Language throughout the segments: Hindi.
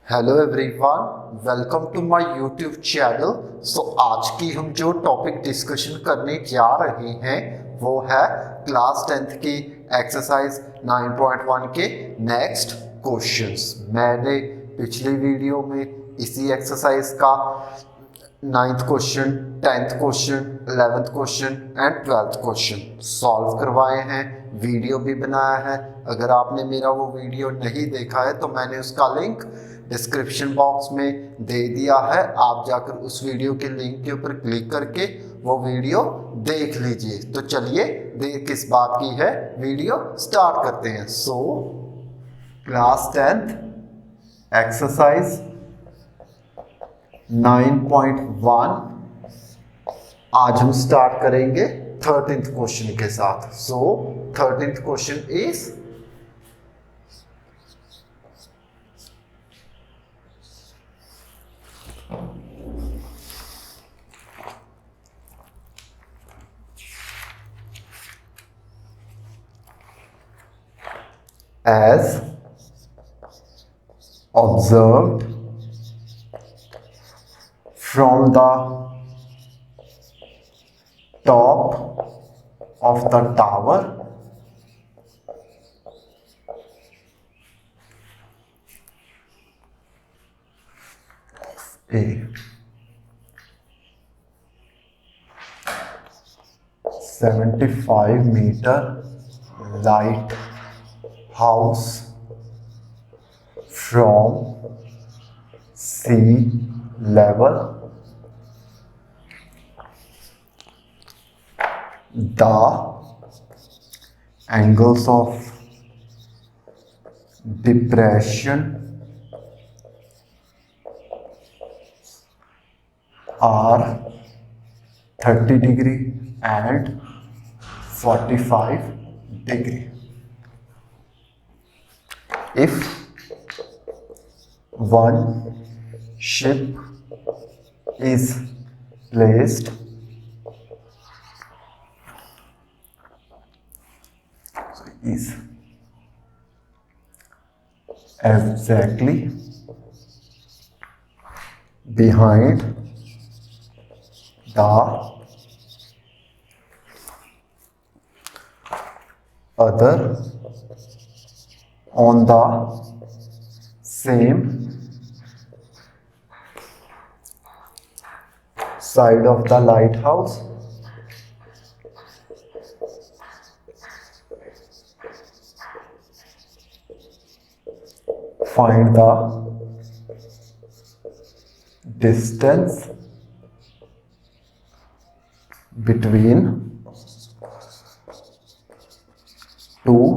Hello everyone, welcome to my YouTube channel. So आज की हम जो टॉपिक डिस्कशन करने जा रहे हैं वो है क्लास 10th की एक्सरसाइज 9.1 के नेक्स्ट क्वेश्चंस। मैंने पिछली वीडियो में इसी एक्सरसाइज का 9th question, 10th question, 11th question and 12th question solve करवाए हैं, वीडियो भी बनाया है। अगर आपने मेरा वो वीडियो नहीं देखा है तो मैंने उसका लिंक डिस्क्रिप्शन बॉक्स में दे दिया है, आप जाकर उस वीडियो के लिंक के ऊपर क्लिक करके वो वीडियो देख लीजिए। तो चलिए किस बात की है वीडियो स्टार्ट करते हैं। सो क्लास 10th एक्सरसाइज 9.1 आज हम स्टार्ट करेंगे 13th क्वेश्चन के साथ। सो 13th question is as observed from the top of the tower a 75-meter light house from sea level, the angles of depression are 30 degree and 45 degree. If one ship is placed exactly behind the other on the same side of the lighthouse, find the distance between two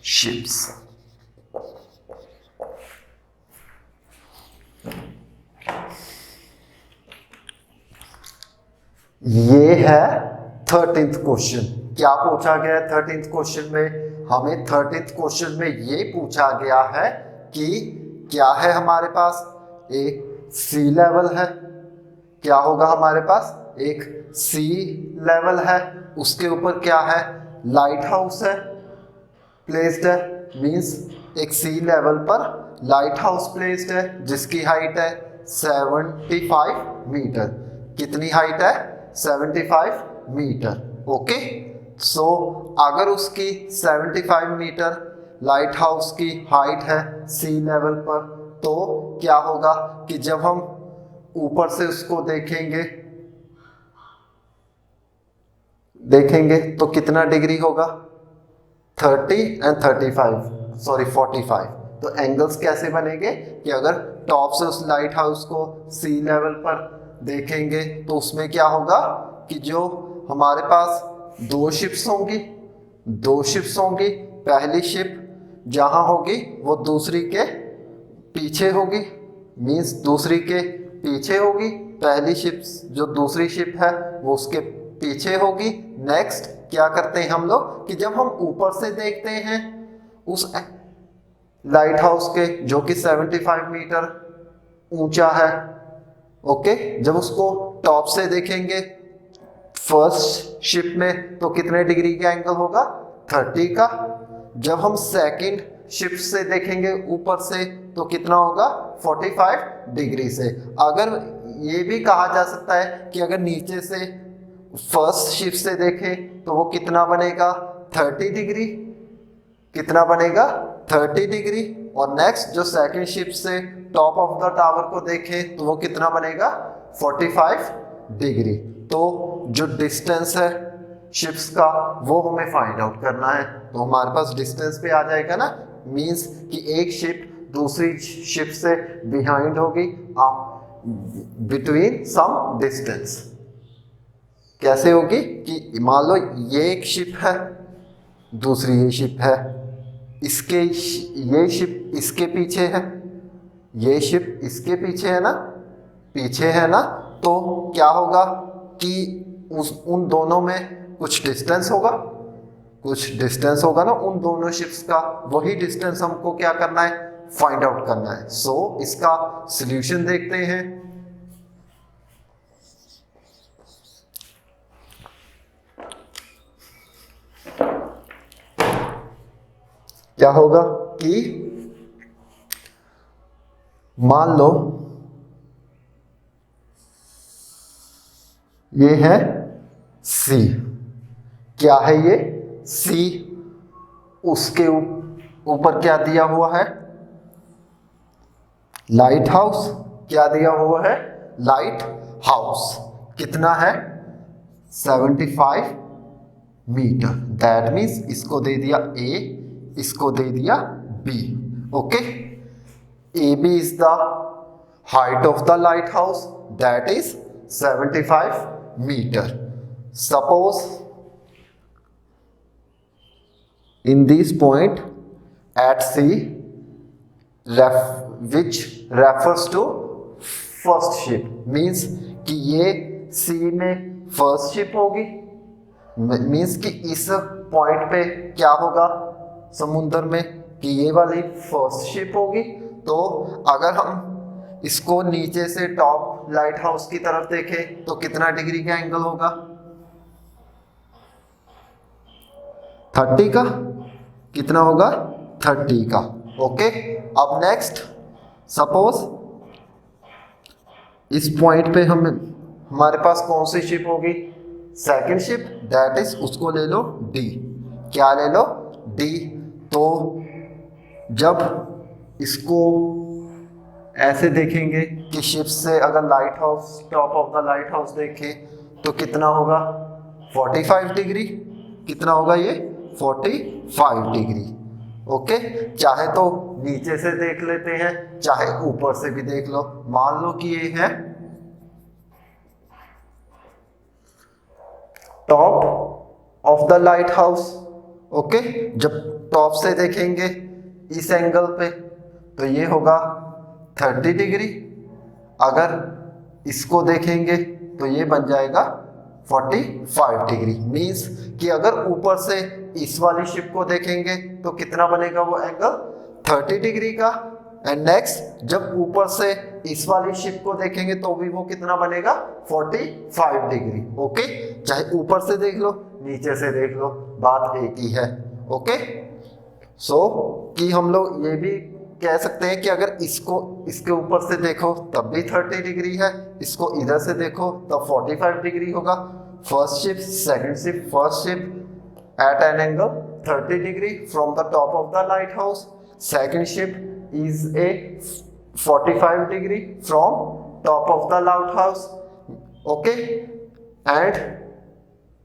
ships. ये है 13th क्वेश्चन। क्या पूछा गया है 13th क्वेश्चन में? हमें 13th क्वेश्चन में ये पूछा गया है कि क्या है हमारे पास एक सी लेवल है, क्या होगा हमारे पास एक सी लेवल है, उसके ऊपर क्या है लाइट हाउस है प्लेस्ड है, मींस एक सी लेवल पर लाइट हाउस प्लेस्ड है जिसकी हाइट है 75 मीटर। कितनी हाइट है? 75 मीटर। ओके, सो अगर उसकी 75 मीटर लाइट हाउस की हाइट है सी लेवल पर, तो क्या होगा कि जब हम ऊपर से उसको देखेंगे तो कितना डिग्री होगा? 30 एंड 45। तो एंगल्स कैसे बनेंगे कि अगर टॉप से उस लाइट हाउस को सी लेवल पर देखेंगे तो उसमें क्या होगा कि जो हमारे पास दो शिप्स होंगी, पहली शिप जहां होगी वो दूसरी के पीछे होगी, मींस दूसरी के पीछे होगी, पहली शिप जो दूसरी शिप है वो उसके पीछे होगी। नेक्स्ट क्या करते हैं हम लोग कि जब हम ऊपर से देखते हैं उस लाइट हाउस के जो कि 75 मीटर ऊंचा है, ओके, जब उसको टॉप से देखेंगे फर्स्ट शिप में तो कितने डिग्री का एंगल होगा? 30 का। जब हम सेकंड शिप से देखेंगे ऊपर से तो कितना होगा 45 डिग्री से। अगर ये भी कहा जा सकता है कि अगर नीचे से फर्स्ट शिफ्ट से देखें तो वो कितना बनेगा 30 डिग्री, कितना बनेगा 30 डिग्री। और नेक्स्ट जो सेकंड शिफ्ट से टॉप ऑफ द टावर को देखें तो वो कितना बनेगा 45 डिग्री। तो जो डिस्टेंस है शिप्स का वो हमें फाइंड आउट करना है। तो हमारे पास डिस्टेंस पे आ जाएगा ना, मींस कि एक शिप दूसरी शिप से बिहाइंड होगी बिटवीन सम डिस्टेंस। कैसे होगी कि मान लो ये एक शिप है, दूसरी ये शिप है, ये शिप इसके पीछे है, ये शिप इसके पीछे है ना, पीछे है ना, तो क्या होगा कि उन दोनों में कुछ डिस्टेंस होगा, कुछ डिस्टेंस होगा ना उन दोनों शिप्स का। वही डिस्टेंस हमको क्या करना है, फाइंड आउट करना है। सो इसका सॉल्यूशन देखते हैं। क्या होगा कि मान लो ये है सी, क्या है ये सी, उसके ऊपर क्या दिया हुआ है लाइट हाउस, क्या दिया हुआ है लाइट हाउस, कितना है 75 मीटर। दैट मीन्स इसको दे दिया ए, इसको दे दिया B. Okay, A B is the height of the lighthouse, that is 75 metre. Suppose in this point at C which refers to first ship, means कि ये C में फर्स्ट शिप होगी, मीन्स कि इस पॉइंट पे क्या होगा समुद्र में कि ये वाली फर्स्ट शिप होगी। तो अगर हम इसको नीचे से टॉप लाइट हाउस की तरफ देखें तो कितना डिग्री का एंगल होगा 30 का, कितना होगा 30 का। ओके, अब नेक्स्ट सपोज इस पॉइंट पे हमारे पास कौन सी शिप होगी सेकंड शिप, दैट इज उसको ले लो डी, क्या ले लो डी। तो जब इसको ऐसे देखेंगे कि शिप से अगर light house top of the light house देखें तो कितना होगा 45 डिग्री, कितना होगा ये 45 डिग्री। ओके, चाहे तो नीचे से देख लेते हैं चाहे ऊपर से भी देख लो। मान लो कि ये है top of the light house. Okay, जब टॉप से देखेंगे इस एंगल पे तो ये होगा 30 डिग्री, अगर इसको देखेंगे तो ये बन जाएगा 45 डिग्री। मीन्स कि अगर ऊपर से इस वाली शिप को देखेंगे तो कितना बनेगा वो एंगल 30 डिग्री का। एंड नेक्स्ट जब ऊपर से इस वाली शिप को देखेंगे तो भी वो कितना बनेगा 45 डिग्री। ओके, चाहे ऊपर से देख लो नीचे से देख लो, बात एक ही है। ओके, सो कि हम लोग ये भी कह सकते हैं कि अगर इसको इसके ऊपर से देखो तब भी 30 डिग्री है, इसको इधर से देखो तब 45 डिग्री होगा। First ship second ship, first ship at an angle 30 degree from the top of the lighthouse, second ship is a 45 degree from top of the lighthouse. Okay, and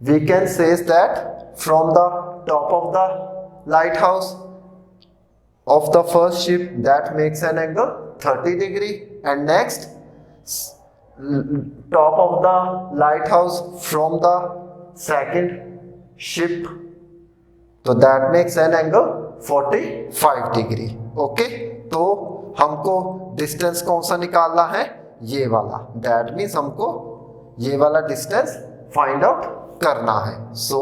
we can say that from the top of the lighthouse of the first ship that makes an angle 30 degree, and next top of the lighthouse from the second ship, तो that makes an angle 45 degree. Okay, तो हमको डिस्टेंस कौन सा निकालना है ये वाला, दैट मीन्स हमको ये वाला डिस्टेंस फाइंड आउट करना है। सो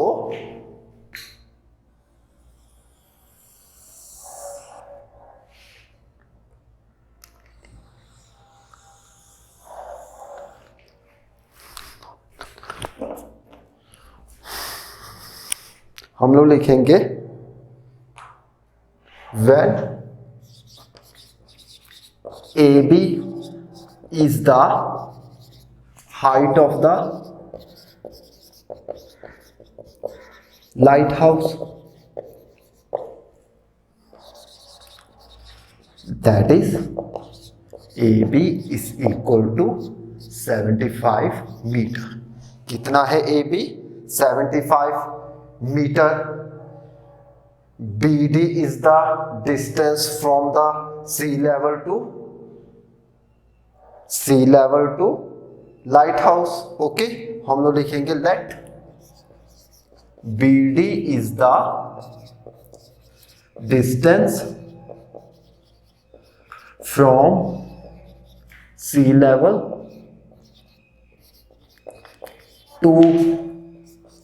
हम लोग लिखेंगे when AB is the height of the lighthouse, that is AB is equal to 75 metre. कितना है AB? 75 metre. BD is the distance from the sea level to lighthouse। Okay, हम लोग लिखेंगे late BD is the distance from sea level to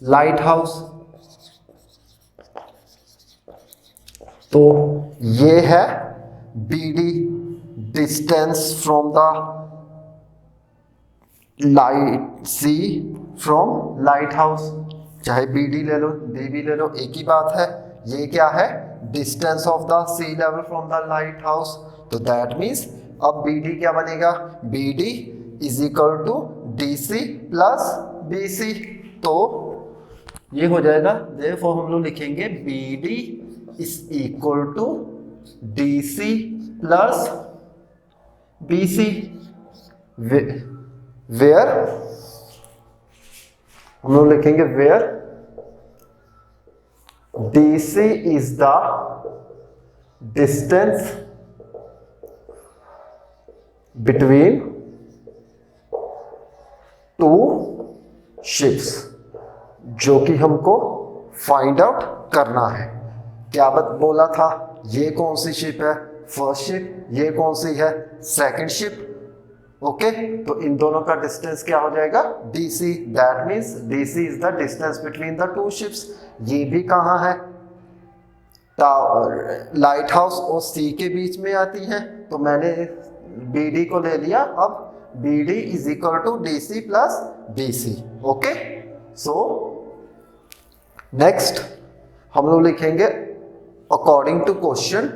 lighthouse। तो ये है BD, distance from the light sea from lighthouse. चाहे BD ले लो DB ले लो, एक ही बात है। ये क्या है? Distance of the sea level from the lighthouse. तो दैट मीन्स अब BD क्या बनेगा? BD is equal to DC plus BC। तो ये हो जाएगा, देयरफॉर हम लोग लिखेंगे BD is equal to DC plus BC, where हम लोग लिखेंगे where DC is the distance between two ships, जो कि हमको फाइंड आउट करना है। क्या बोला था? ये कौन सी शिप है? First ship. ये कौन सी है? Second ship. ओके, तो इन दोनों का डिस्टेंस क्या हो जाएगा? DC। That means DC is the distance between the two ships. ये भी कहाँ है? लाइट हाउस और सी के बीच में आती है। तो मैंने BD को ले लिया। अब BD is equal to DC plus BC। Okay, so next हम लोग लिखेंगे अकॉर्डिंग टू क्वेश्चन,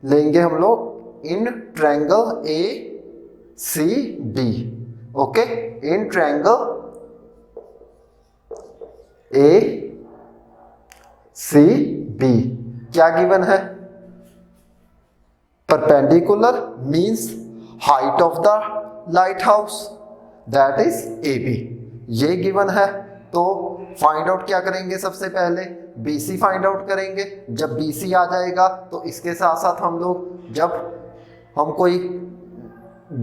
लेंगे हम लोग in triangle ACB। Okay, in triangle ACB क्या गिवन है? Perpendicular means height of the lighthouse, that is AB। ये गिवन है। तो फाइंड आउट क्या करेंगे? सबसे पहले BC फाइंड आउट करेंगे। जब BC आ जाएगा तो इसके साथ साथ हम लोग जब हम कोई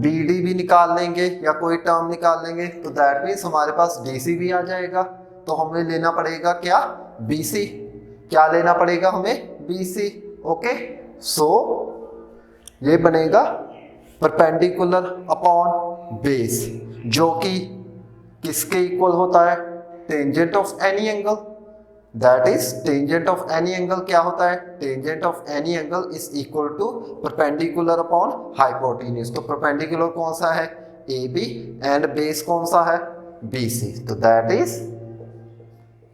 BD भी निकाल लेंगे या कोई टर्म निकाल लेंगे तो दैट मीन्स हमारे पास DC भी आ जाएगा। तो हमें लेना पड़ेगा क्या? BC। क्या लेना पड़ेगा हमें? BC। ओके, सो ये बनेगा परपेंडिकुलर अपॉन बेस, जो कि किसके इक्वल होता है? Tangent of any angle, that is tangent of any angle. क्या होता है? Tangent of any angle is equal to perpendicular upon hypotenuse. तो परपेंडिकुलर कौन सा है? AB एंड बेस कौन सा है? BC। तो that is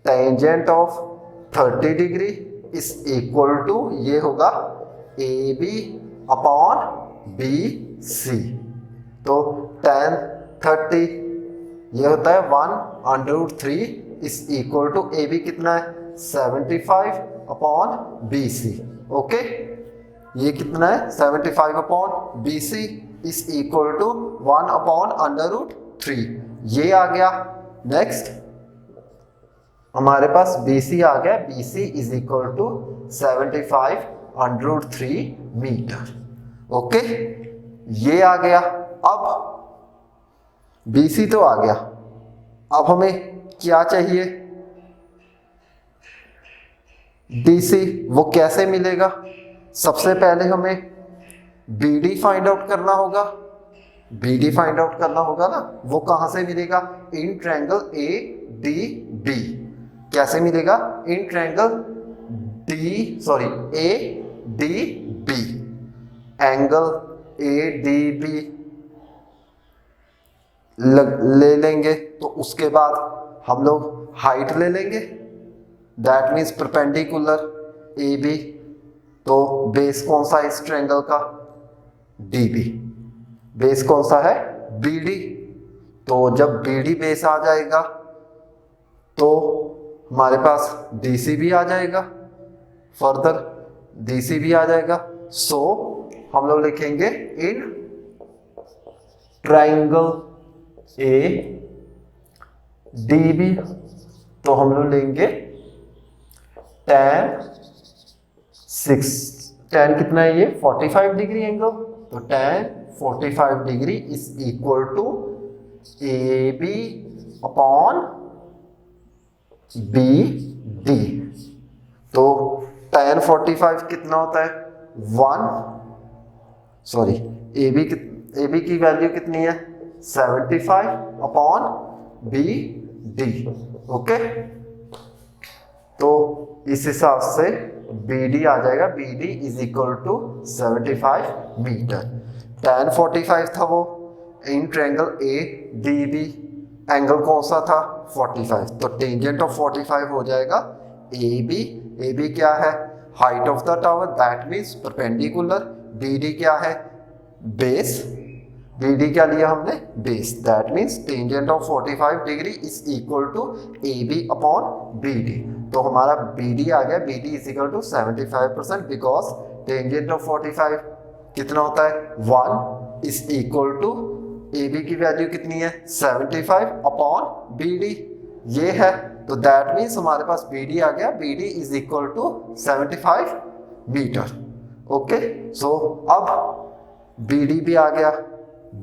tangent of 30 degree is equal to, ये होगा AB अपॉन BC। तो tan 30 ये होता है 1/3 इज इक्वल टू AB कितना है? 75 अपॉन BC। ओके, ये कितना है? 75 upon BC is equal to 1/3। ये आ गया। नेक्स्ट हमारे पास BC आ गया। BC is equal to 75/3 metre. Okay, ये आ गया। अब BC तो आ गया। अब हमें क्या चाहिए? DC। वो कैसे मिलेगा? सबसे पहले हमें BD फाइंड आउट करना होगा। BD फाइंड आउट करना होगा ना, वो कहां से मिलेगा? In triangle ADB। कैसे मिलेगा? In triangle ADB, angle ADB ले लेंगे। तो उसके बाद हम लोग हाइट ले लेंगे, दैट मीन्स परपेंडिकुलर AB। तो बेस कौन सा है इस ट्रायंगल का? DB। बेस कौन सा है? BD। तो जब BD बेस आ जाएगा तो हमारे पास DC भी आ जाएगा, फर्दर DC भी आ जाएगा। सो हम लोग लिखेंगे इन ट्राइंगल ADB, तो हम लोग लेंगे tan कितना है ये? 45 डिग्री एंगल, तो tan 45 degree is equal to AB upon BD। तो tan 45 कितना होता है? 1, सॉरी AB की वैल्यू कितनी है? 75 अपॉन BD। ओके, तो इस हिसाब से BD आ जाएगा, BD is equal to 75 metre. tan 45 था वो इन ट्रायंगल ADB, एंगल कौन सा था? 45, तो टेंजेंट ऑफ 45 हो जाएगा AB क्या है? Height of the tower, that means perpendicular. BD क्या है? बेस। BD क्या लिया हमने? Base, that means tangent of 45 degree is equal to AB upon BD। तो हमारा BD आ गया, BD is equal to 75% because tangent of 45 कितना होता है? 1 इज इक्वल टू AB की वैल्यू कितनी है? 75 अपॉन BD, ये है। तो दैट मीन्स हमारे पास BD आ गया, BD is equal to 75 metre. Okay, so अब BD भी आ गया,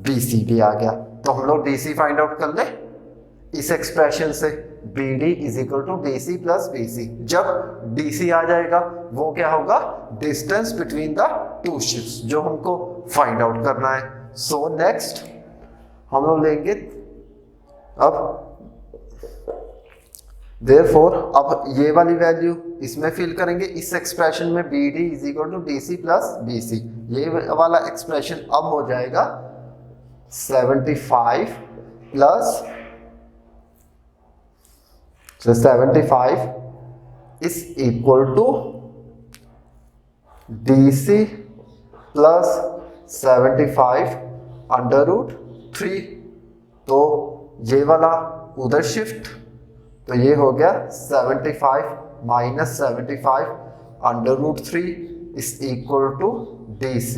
BC भी आ गया, तो हम लोग DC फाइंड आउट कर ले इस एक्सप्रेशन से। BD is equal to DC plus BC। जब DC आ जाएगा वो क्या होगा? Distance between the two ships, जो हमको फाइंड आउट करना है। सो नेक्स्ट हम लोग लेंगे अब देयरफॉर, अब ये वाली वैल्यू इसमें फिल करेंगे इस एक्सप्रेशन में, BD is equal to DC plus BC। ये वाला एक्सप्रेशन अब हो जाएगा 75 plus 75 is equal to DC plus 75 under root 3। तो ये वाला उधर शिफ्ट, तो ये हो गया 75 minus 75 under root 3 is equal to DC।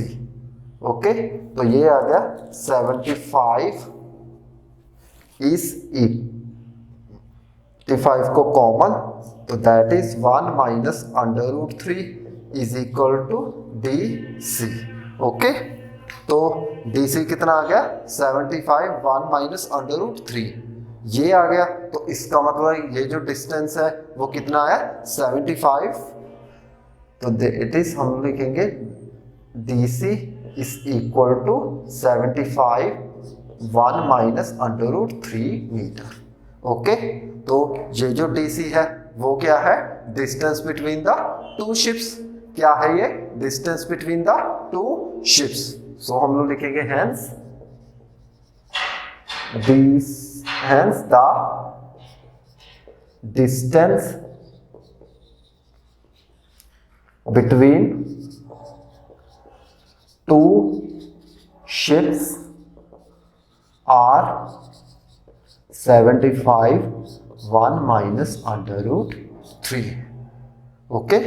Okay, तो ये आ गया 75 इज 85 को कॉमन, तो that is 1 minus under root 3 is equal to DC। Okay, तो DC कितना आ गया? 75, 1 माइनस अंडर रूट 3, ये आ गया। तो इसका मतलब ये जो डिस्टेंस है वो कितना है? 75। तो इट इज, हम लिखेंगे DC is equal to 75 1 minus under root 3 metre. Okay, तो ये जो DC है वो क्या है? Distance between the two ships. क्या है ये? Distance between the two ships. So हम लोग लिखेंगे hence the distance between two ships are 75 1 minus under root 3 okay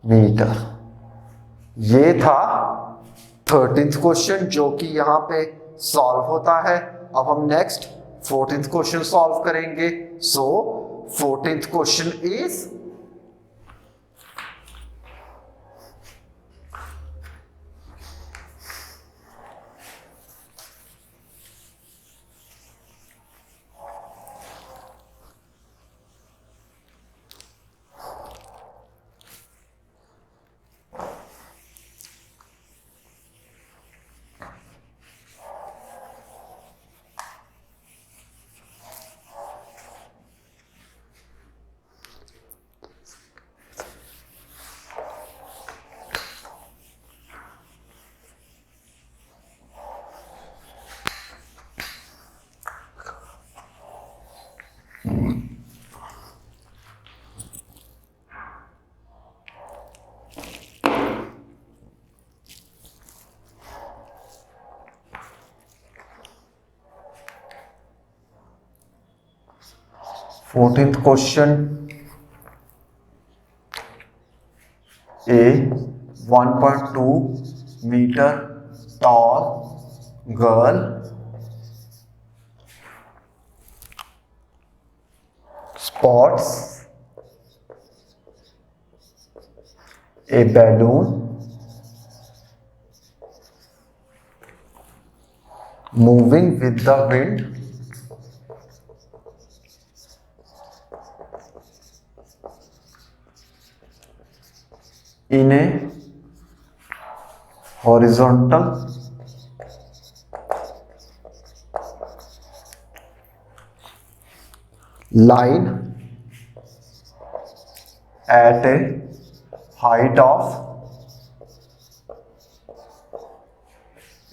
metre. ये था 13th क्वेश्चन जो कि यहां पे सॉल्व होता है। अब हम नेक्स्ट 14th क्वेश्चन सॉल्व करेंगे। सो 14th question is 14th question, a 1.2 meter tall girl spots a balloon moving with the wind in a horizontal line at a height of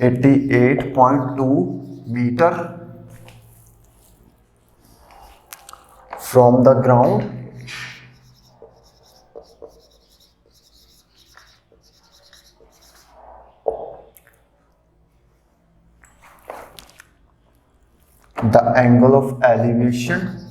88.2 meter from the ground the angle of elevation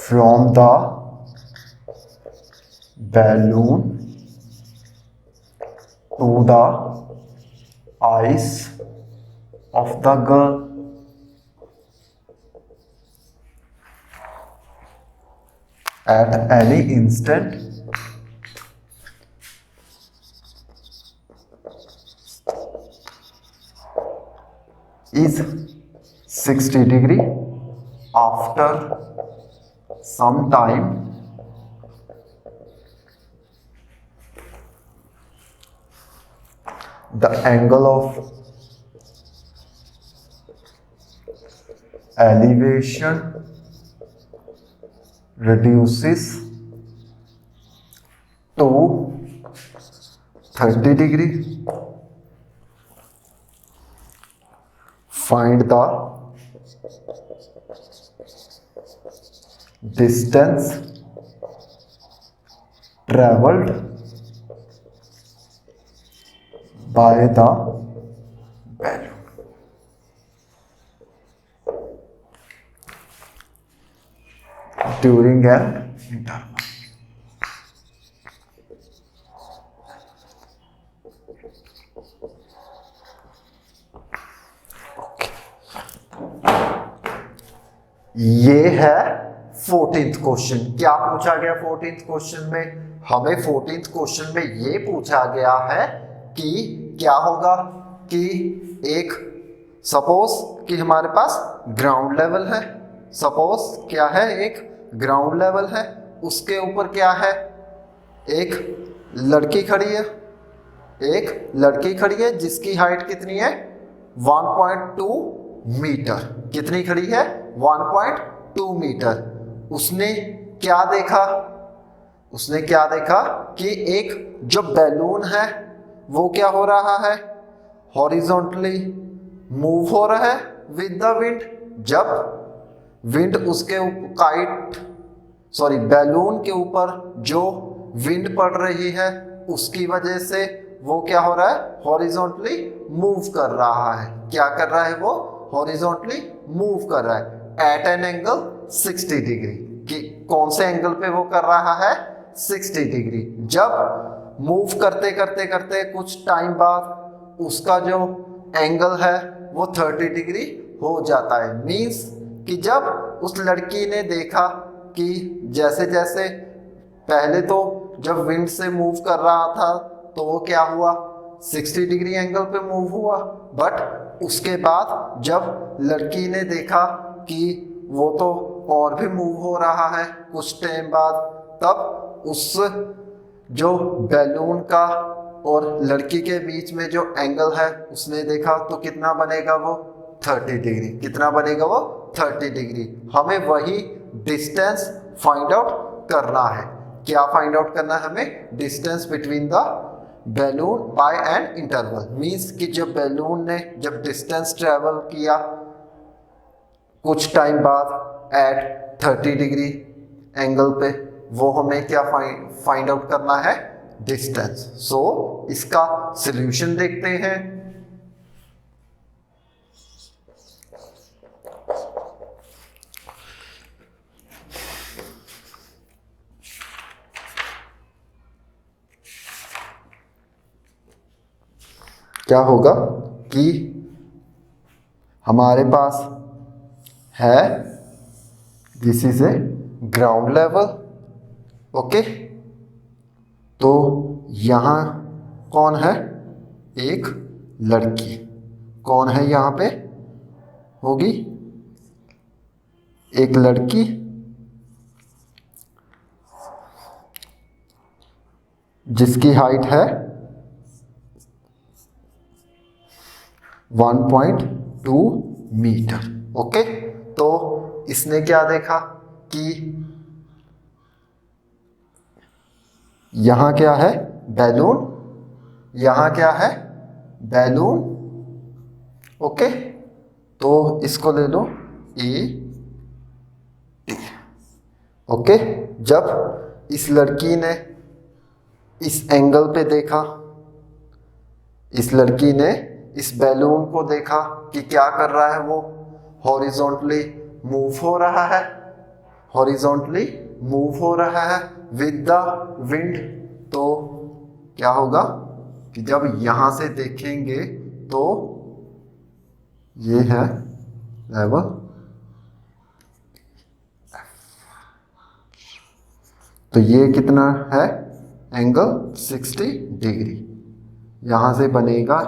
from the balloon to the eyes of the girl at any instant is 60 degree. After some time the angle of elevation reduces to 30 degree. Find the distance traveled by the balloon. During an interval. ये है 14th क्वेश्चन। क्या पूछा गया 14th क्वेश्चन में? हमें 14th क्वेश्चन में ये पूछा गया है कि क्या होगा कि एक सपोज कि हमारे पास ग्राउंड लेवल है, सपोज क्या है, एक ग्राउंड लेवल है, उसके ऊपर क्या है, एक लड़की खड़ी है, एक लड़की खड़ी है जिसकी हाइट कितनी है 1.2 मीटर। कितनी खड़ी है 1.2 मीटर। उसने क्या देखा, उसने क्या देखा कि एक जो बैलून है वो क्या हो रहा है, हॉरिजॉन्टली मूव हो रहा है विद द विंड। जब विंड उसके बैलून के ऊपर जो विंड पड़ रही है उसकी वजह से वो क्या हो रहा है, हॉरिजॉन्टली मूव कर रहा है। क्या कर रहा है वो, हॉरिजॉन्टली मूव कर रहा है एट एन एंगल 60 डिग्री। कि कौन से एंगल पे वो कर रहा है, 60 डिग्री। जब मूव करते करते करते कुछ टाइम बाद उसका जो एंगल है वो 30 डिग्री हो जाता है। मीन्स कि जब उस लड़की ने देखा कि जैसे जैसे पहले तो जब विंड से मूव कर रहा था तो वो क्या हुआ, 60 डिग्री एंगल पे मूव हुआ, बट उसके बाद जब लड़की ने देखा कि वो तो और भी मूव हो रहा है कुछ टाइम बाद, तब उस जो बैलून का और लड़की के बीच में जो एंगल है उसने देखा तो कितना बनेगा वो 30 डिग्री। कितना बनेगा वो 30 डिग्री। हमें वही डिस्टेंस फाइंड आउट करना है। क्या फाइंड आउट करना है हमें, distance between the balloon by an interval. Means कि जब बैलून ने जब डिस्टेंस ट्रेवल किया कुछ टाइम बाद एट 30 डिग्री एंगल पे, वो हमें क्या फाइंड आउट करना है, डिस्टेंस। सो इसका सॉल्यूशन देखते हैं। क्या होगा कि हमारे पास है, this is A ground level, okay. तो यहां कौन है, एक लड़की। कौन है यहां पे, होगी एक लड़की जिसकी हाइट है 1.2 मीटर, ओके। तो इसने क्या देखा कि यहां क्या है, बैलून, यहां क्या है, बैलून, ओके। तो इसको ले लो ए टी, ओके। जब इस लड़की ने इस एंगल पे देखा, इस लड़की ने इस बैलून को देखा कि क्या कर रहा है, वो हॉरिजॉन्टली मूव हो रहा है, हॉरिजॉन्टली मूव हो रहा है विद द विंड। तो क्या होगा कि जब यहां से देखेंगे तो ये है लेवल, तो ये कितना है, एंगल 60 डिग्री। यहां से बनेगा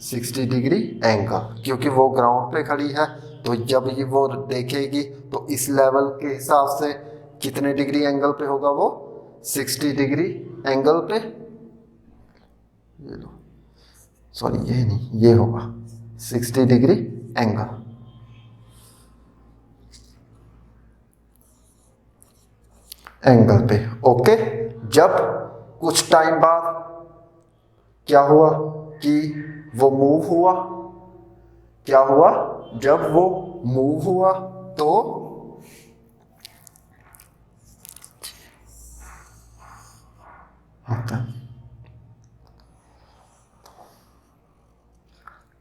60 डिग्री एंगल, क्योंकि वो ग्राउंड पे खड़ी है। तो जब ये वो देखेगी तो इस लेवल के हिसाब से कितने डिग्री एंगल पे होगा, वो 60 डिग्री एंगल पे, ये लो, सॉरी ये नहीं, ये होगा 60 डिग्री एंगल। एंगल पे, ओके। जब कुछ टाइम बाद क्या हुआ कि वो मूव हुआ, क्या हुआ, जब वो मूव हुआ तो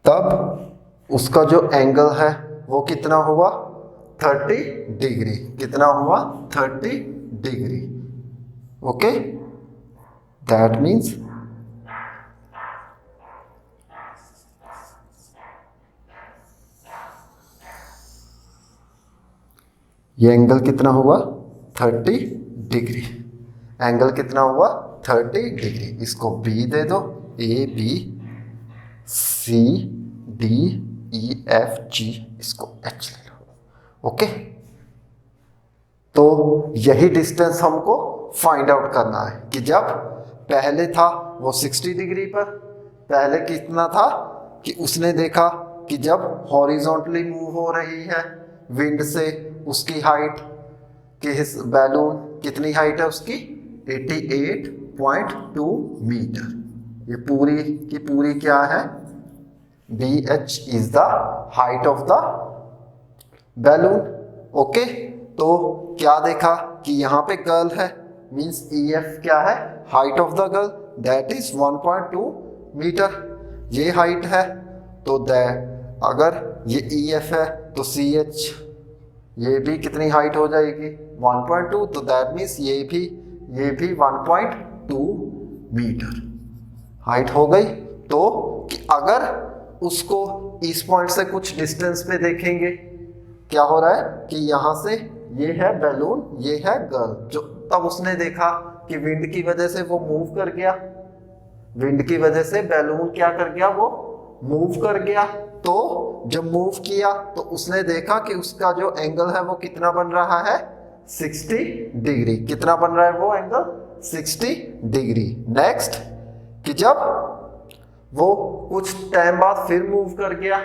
तब उसका जो एंगल है वो कितना हुआ, 30 डिग्री। कितना हुआ, 30 डिग्री, ओके। दैट मीन्स ये एंगल कितना हुआ, 30 डिग्री। एंगल कितना हुआ, 30 डिग्री। इसको बी दे दो, A B C D E F G, इसको एच ले लो, ओके। तो यही डिस्टेंस हमको फाइंड आउट करना है कि जब पहले था वो 60 डिग्री पर, पहले कितना था कि उसने देखा कि जब हॉरिजॉन्टली मूव हो रही है विंड से, उसकी हाइट कि बैलून कितनी हाइट है उसकी, 88.2 मीटर। ये पूरी की पूरी क्या है, BH is the height of the balloon, okay. तो क्या देखा कि यहाँ पे गर्ल है, मींस EF क्या है, height of the girl, that is 1.2 metre. ये हाइट है, तो अगर ये EF है तो CH ये भी कितनी हाइट हो जाएगी, 1.2। तो दैट मीन्स ये भी 1.2 मीटर हाइट हो गई। तो कि अगर उसको इस पॉइंट से कुछ डिस्टेंस पे देखेंगे, क्या हो रहा है कि यहाँ से ये है बैलून, ये है गर्ल, जो तब उसने देखा कि विंड की वजह से वो मूव कर गया, विंड की वजह से बैलून क्या कर गया, वो मूव कर गया। तो जब मूव किया तो उसने देखा कि उसका जो एंगल है वो कितना बन रहा है, 60 डिग्री। कितना बन रहा है वो एंगल, 60 डिग्री। नेक्स्ट कि जब वो कुछ टाइम बाद फिर मूव कर गया,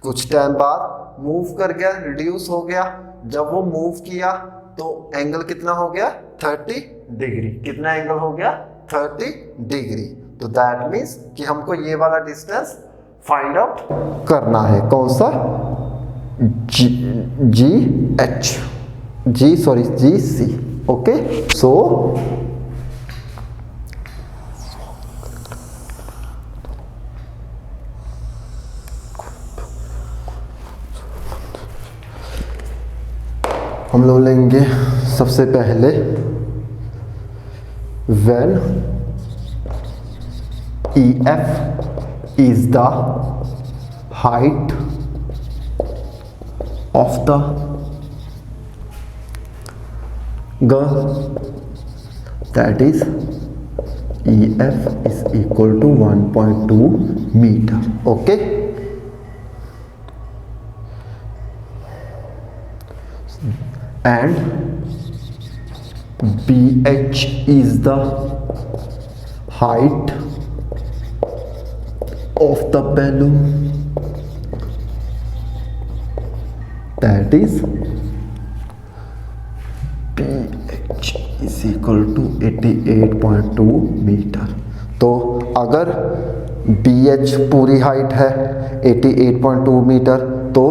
कुछ टाइम बाद मूव कर गया, रिड्यूस हो गया। जब वो मूव किया तो एंगल कितना हो गया, 30 डिग्री। कितना एंगल हो गया, 30 डिग्री। तो दैट मीन्स कि हमको ये वाला डिस्टेंस फाइंड आउट करना है। कौन सा, जी सी। ओके, सो हम लोग लेंगे सबसे पहले when EF is the height of the girl, that is EF is equal to 1.2 meter. Okay, and BH is the height of the balloon, that is BH is equal to 88.2 metre. तो अगर BH पूरी हाइट है 88.2 मीटर, तो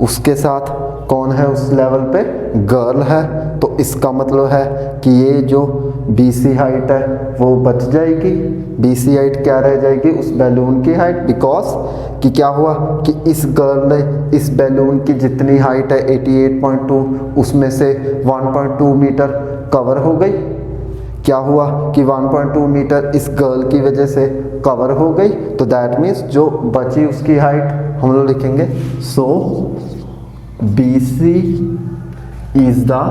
उसके साथ कौन है उस लेवल पे? गर्ल है। तो इसका मतलब है कि ये जो BC हाइट है वो बच जाएगी। BC हाइट क्या रह जाएगी? उस बैलून की हाइट, बिकॉज कि क्या हुआ कि इस गर्ल ने इस बैलून की जितनी हाइट है 88.2, उसमें से 1.2 मीटर कवर हो गई। क्या हुआ कि 1.2 मीटर इस गर्ल की वजह से कवर हो गई, तो दैट मीन्स जो बची उसकी हाइट हम लोग लिखेंगे सो BC is the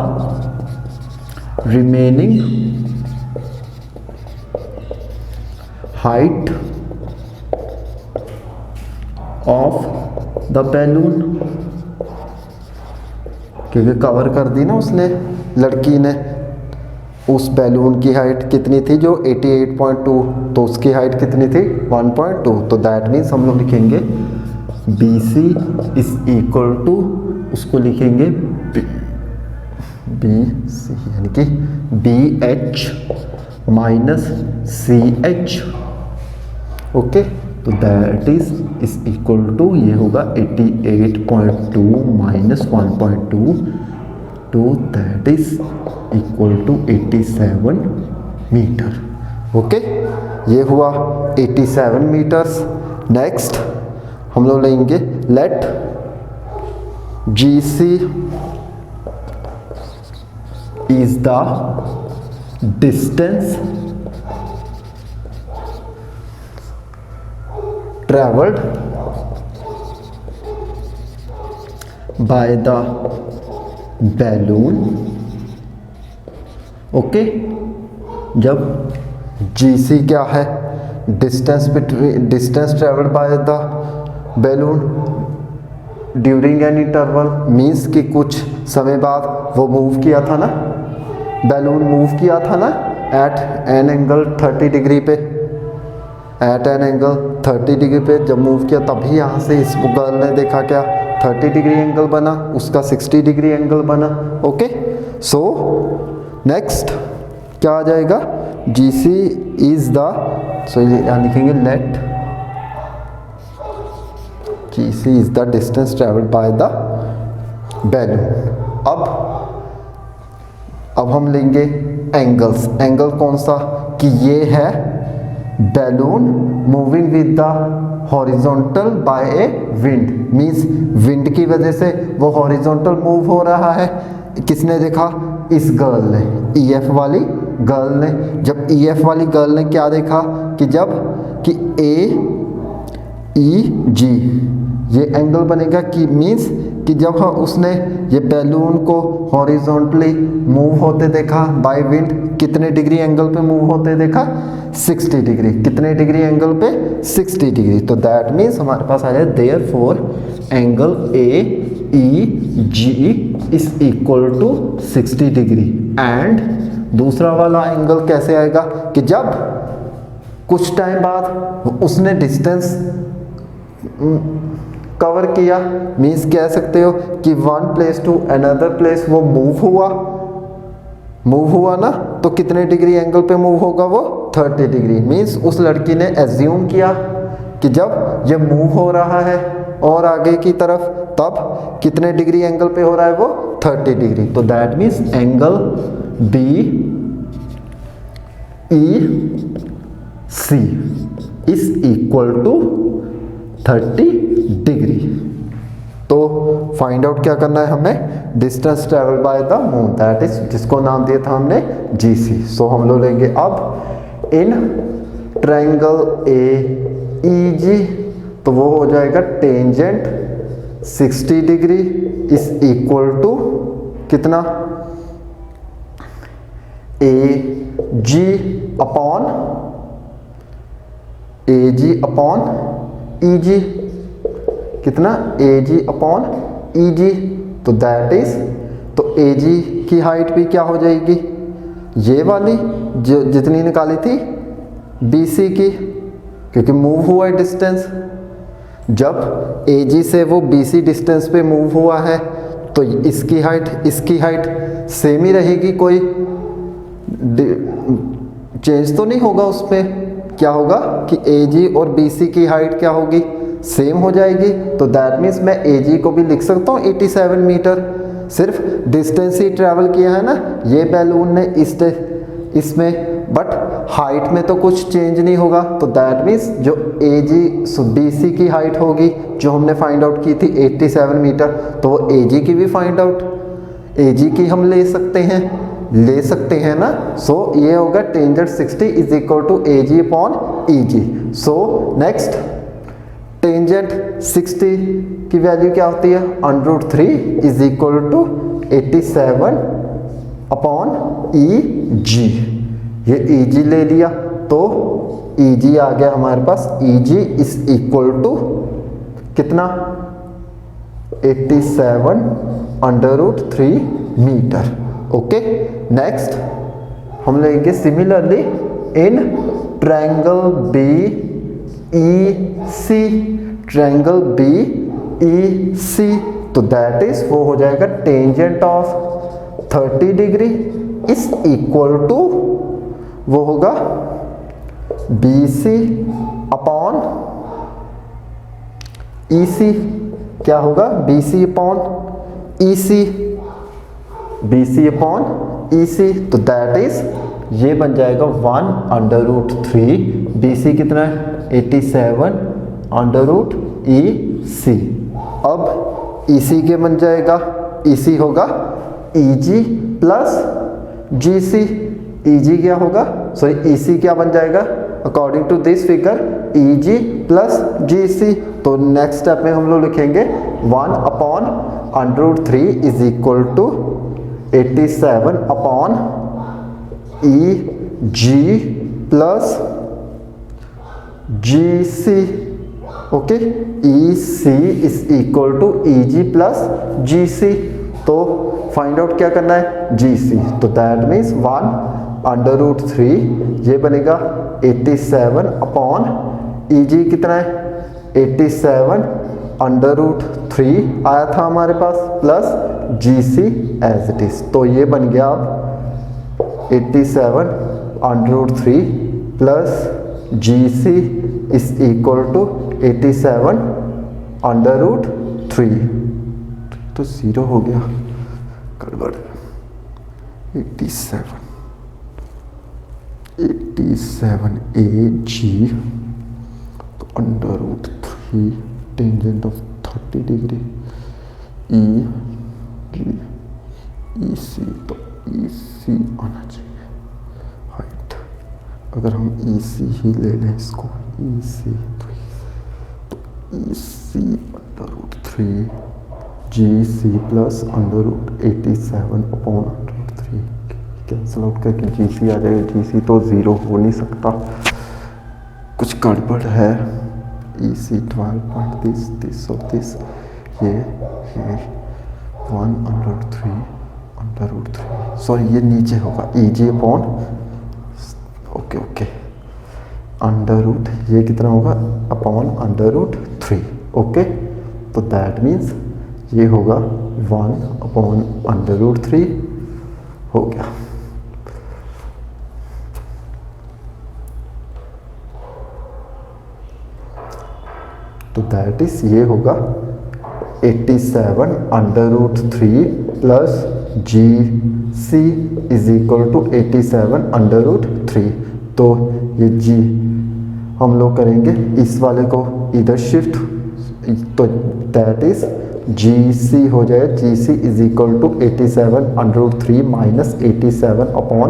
remaining height of the balloon, क्योंकि कवर कर दी ना उसने, लड़की ने उस बैलून की हाइट कितनी थी जो 88.2, तो उसकी हाइट कितनी थी 1.2। तो दैट मीन्स हम लोग लिखेंगे BC इज इक्वल टू, उसको लिखेंगे BC यानी कि BH माइनस CH। ओके, तो दैट इज इक्वल टू, ये होगा 88.2 माइनस 1.2, तो that is equal to 87 metre. Okay, ये हुआ 87 मीटर्स। नेक्स्ट हम लोग लेंगे let GC is the distance traveled by the balloon। Okay, जब GC क्या है? Distance travelled by the balloon during an interval, means कि कुछ समय बाद वो मूव किया था ना, बैलून मूव किया था ना एट एन एंगल 30 डिग्री पे, एट एन एंगल 30 डिग्री पे जब मूव किया, तभी यहाँ से इस गर्ल ने देखा क्या 30 डिग्री एंगल बना, उसका 60 डिग्री एंगल बना। ओके, सो नेक्स्ट क्या आ जाएगा? GC इज द, सो यहाँ लिखेंगे late GC is the distance traveled by the balloon। अब हम लेंगे एंगल्स। एंगल कौन सा? कि ये है balloon moving with the horizontal by a wind, means wind की वजह से वो हॉरिजॉन्टल मूव हो रहा है। किसने देखा? इस गर्ल ने, EF वाली गर्ल ने। जब EF वाली गर्ल ने क्या देखा कि जब कि AEG ये एंगल बनेगा, कि मीन्स कि जब उसने ये बैलून को हॉरिजॉन्टली मूव होते देखा बाय विंड, कितने डिग्री एंगल पे मूव होते देखा? 60 डिग्री। कितने डिग्री एंगल पे? 60 डिग्री। तो दैट मीन्स हमारे पास आ जाए therefore angle AEG is equal to 60 degree. And दूसरा वाला एंगल कैसे आएगा? कि जब कुछ टाइम बाद उसने डिस्टेंस कवर किया, मीन्स कह सकते हो कि one place to another place वो मूव हुआ ना, तो कितने डिग्री एंगल पे मूव होगा वो? 30 डिग्री। मीन्स उस लड़की ने एज्यूम किया कि जब ये मूव हो रहा है और आगे की तरफ, तब कितने डिग्री एंगल पे हो रहा है वो 30 डिग्री। तो that means angle B E C is equal to 30 degree. तो फाइंड आउट क्या करना है हमें, distance travel by the moon, that is जिसको नाम दिया था हमने जीसी। सो हम लोग लेंगे अब in triangle A E G, तो वो हो जाएगा tangent 60 degree is equal to कितना, ए जी अपॉन ई जी, कितना, A G upon E G. तो दैट इज, तो ए जी की हाइट भी क्या हो जाएगी, ये वाली जो जितनी निकाली थी बी सी की, क्योंकि मूव हुआ है डिस्टेंस, जब ए जी से वो बी सी डिस्टेंस पे मूव हुआ है तो इसकी हाइट सेम ही रहेगी, कोई चेंज तो नहीं होगा उसमें। क्या होगा कि ए जी और बी सी की हाइट क्या होगी, सेम हो जाएगी। तो दैट मीन्स मैं ए जी को भी लिख सकता हूँ 87 मीटर, सिर्फ डिस्टेंस ही ट्रैवल किया है ना ये बैलून ने इसमें, बट हाइट में तो कुछ चेंज नहीं होगा। तो दैट मीन्स जो ए जी बी सी की हाइट होगी जो हमने फाइंड आउट की थी 87 मीटर, तो वो ए जी की भी फाइंड आउट, ए जी की हम ले सकते हैं ना। सो ये होगा tangent 60 is equal to A G upon E G. So next, tangent 60 की वैल्यू क्या होती है, √3 is equal to 87 upon E G. ये ई जी ले लिया तो ई जी आ गया हमारे पास, E G is equal to कितना, 87 √3 मीटर। ओके, नेक्स्ट हम लेंगे similarly in triangle B E C, triangle B E C, तो दैट इज वो हो जाएगा tangent of 30 degree is equal to, वो होगा B C upon E C. क्या होगा, B C upon E C, B C upon E C, तो दैट इज ये बन जाएगा 1/√3, बी सी कितना है 87 √EC। अब EC के बन जाएगा, EC होगा EG प्लस GC, EG क्या होगा, सॉरी EC क्या बन जाएगा according to this figure EG plus GC। तो नेक्स्ट स्टेप में हम लोग लिखेंगे 1/√3 is equal to 87 upon EG plus GC। Okay, EC is equal to EG plus GC। तो फाइंड आउट क्या करना है, GC। तो दैट मीन्स 1/√3 ये बनेगा 87 अपॉन EG कितना है 87 √3 आया था हमारे पास, plus GC as it is. तो ये बन गया अब 87 √3 plus GC is equal to 87 √3। तो 0 हो गया, गड़बड़। 87 AG तो √3 टेंजेंट ऑफ 30 डिग्री EC, तो EC आना चाहिए हाइट। अगर हम EC ही ले लें इसको, EC तो EC √3 GC plus √87 upon √3 cancel out करके GC आ जाएगा। GC तो 0 हो नहीं सकता, कुछ गड़बड़ है। EC 12 this of this, ये 1/√3 सॉरी ये नीचे होगा EG अपॉन ओके अंडर ये कितना होगा अपॉन √3। ओके, तो दैट मीन्स ये होगा 1/√3 हो गया। तो तो दैट इज ये होगा 87 under root 3 plus G C is equal to 87 under root 3। तो ये जी हम लोग करेंगे इस वाले को इधर शिफ्ट, तो दैट इज जी सी हो जाए, G C is equal to 87 under root 3 minus 87 upon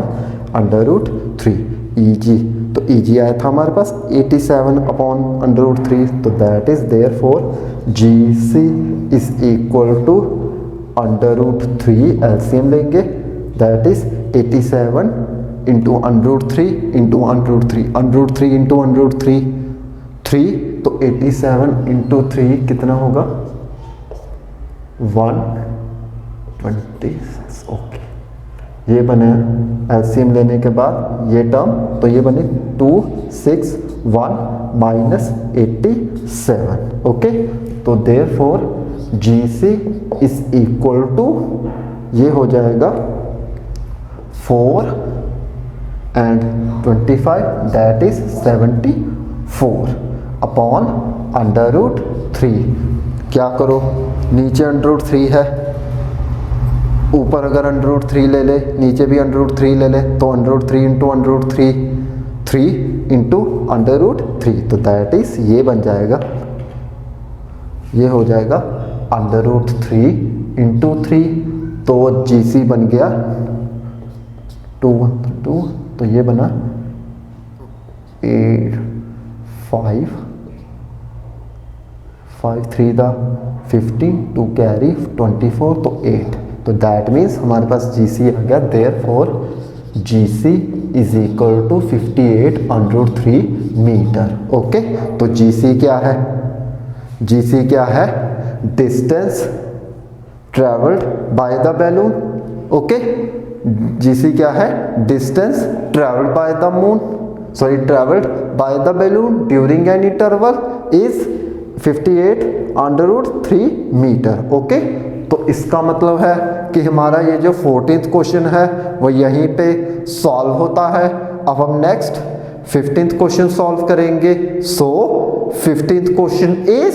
under root 3 E G. तो ई जी आया था हमारे पास 87 अपॉन अंडर रूट 3, तो that is therefore G C is equal to under root 3 LCM लेंगे, that is 87 into under root 3 into under root 3, under root 3 into under root 3 3, तो 87 इंटू 3 कितना होगा 126। ओके, ये बने एलसीएम लेने के बाद ये टर्म, तो ये बने 261 माइनस 87। ओके, तो therefore G C is equal to ये हो जाएगा 4 and 25 that is 74 upon under root 3। क्या करो, नीचे अंडर रूट 3 है, ऊपर अगर अंडर रूट 3 ले ले, नीचे भी अंडर रूट 3 ले ले, तो under root 3 into under root 3 3 into under root 3, तो दैट इज ये बन जाएगा, ये हो जाएगा अंडर रूट 3 इंटू 3, तो जी सी बन गया 2, तो ये बना 8 5 3 दा 15 2 कैरी 24, तो 8, तो दैट मीन्स हमारे पास जी सी आ गया, therefore G C is equal to 58 under root 3 metre. Okay, तो जी सी क्या है, जी सी क्या है, distance travelled by the balloon. Okay, G C क्या है, distance travelled by the moon, sorry travelled by the balloon during an interval is 58 under root 3 metre. Okay, तो इसका मतलब है कि हमारा ये जो 14th क्वेश्चन है वो यहीं पे सॉल्व होता है। अब हम नेक्स्ट 15th क्वेश्चन सॉल्व करेंगे। So 15th question is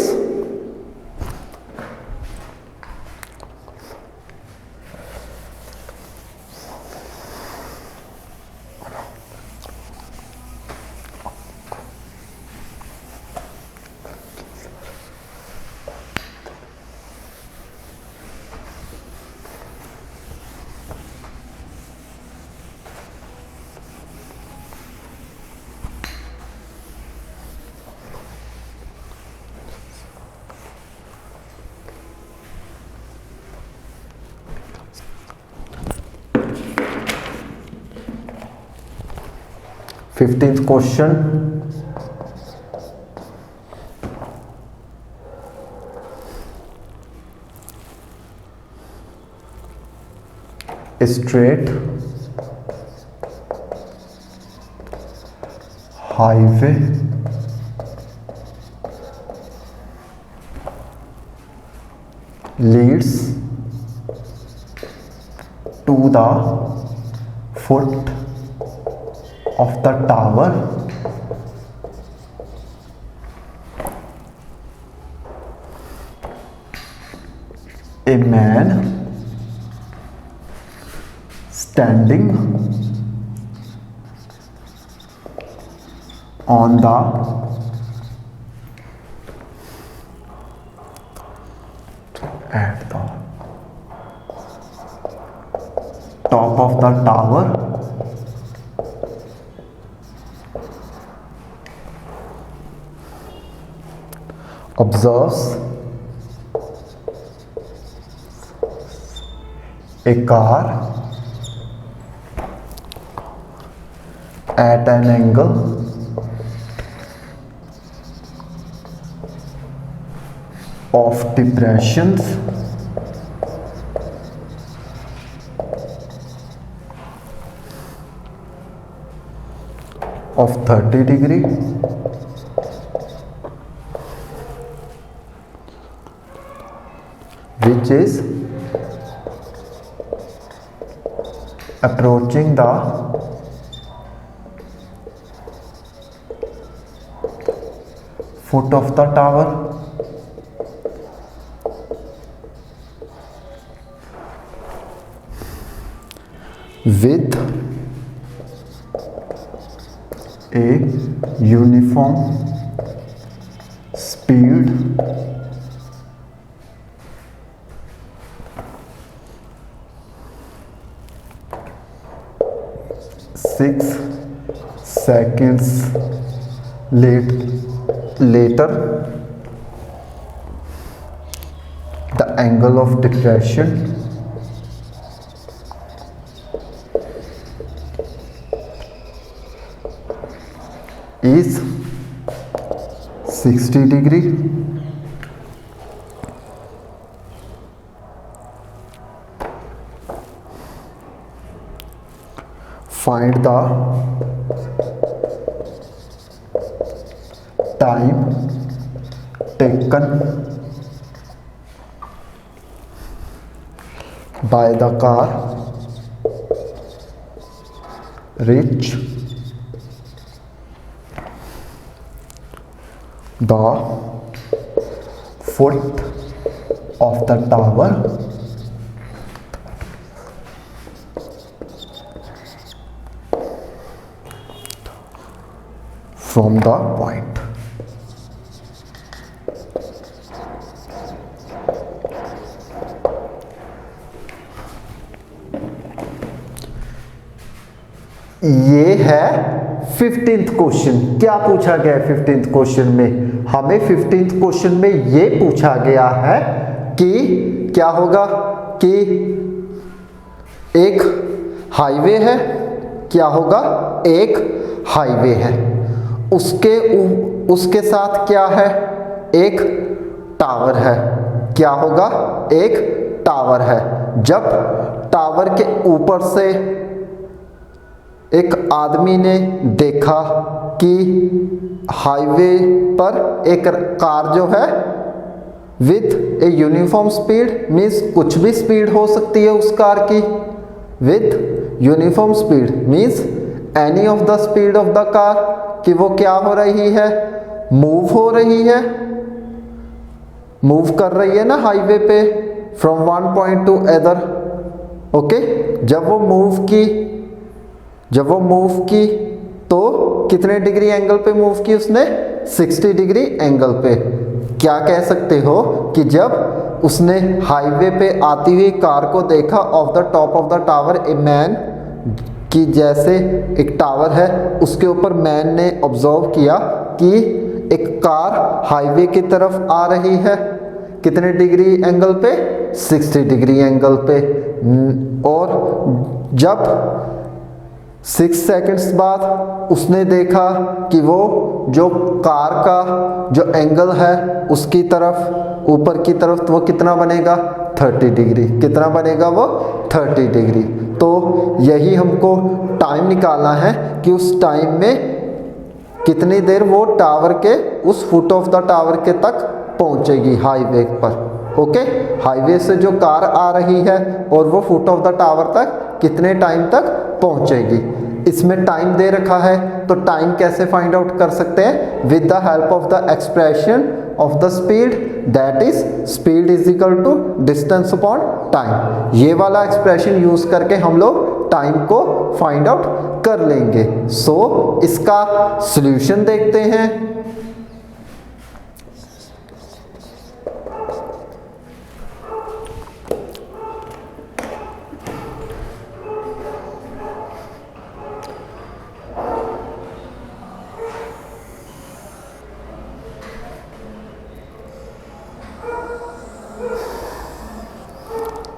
fifteenth question, straight highway leads to the foot of the tower a man standing on the at the top of the tower observes a car at an angle of depressions of 30 degree which is approaching the foot of the tower with a uniform speed 6 seconds later, the angle of depression is 60 degree. Find the time taken by the car reach the foot of the tower from the point. ये है 15th क्वेश्चन। क्या पूछा गया है 15th क्वेश्चन में? हमें 15th क्वेश्चन में ये पूछा गया है कि क्या होगा कि एक हाईवे है, क्या होगा, एक हाईवे है, उसके साथ क्या है, एक टावर है, क्या होगा, एक टावर है। जब टावर के ऊपर से एक आदमी ने देखा कि हाईवे पर एक कार जो है with a uniform speed, means कुछ भी स्पीड हो सकती है उस कार की, with uniform speed means any of the speed of the car, कि वो क्या हो रही है, मूव हो रही है, मूव कर रही है ना हाईवे पे from one point to other. Okay, जब वो मूव की तो कितने डिग्री एंगल पे मूव की उसने, 60 डिग्री एंगल पे। क्या कह सकते हो कि जब उसने हाईवे पे आती हुई कार को देखा, of the top of the tower a man, कि जैसे एक टावर है उसके ऊपर मैन ने ऑब्जर्व किया कि एक कार हाईवे की तरफ आ रही है, कितने डिग्री एंगल पे, 60 डिग्री एंगल पे। और जब 6 सेकंड्स बाद उसने देखा कि वो जो कार का जो एंगल है उसकी तरफ, ऊपर की तरफ, तो वो कितना बनेगा, 30 डिग्री। कितना बनेगा वो, 30 डिग्री। तो यही हमको टाइम निकालना है कि उस टाइम में कितनी देर वो टावर के उस फुट ऑफ द टावर के तक पहुंचेगी हाईवे पर। ओके, हाईवे से जो कार आ रही है और वो फुट ऑफ द टावर तक कितने टाइम तक पहुंचेगी। इसमें टाइम दे रखा है तो टाइम कैसे फाइंड आउट कर सकते हैं, with the help of the expression of the speed, that is speed is equal to distance upon time. ये वाला एक्सप्रेशन यूज करके हम लोग टाइम को फाइंड आउट कर लेंगे। सो इसका सॉल्यूशन देखते हैं।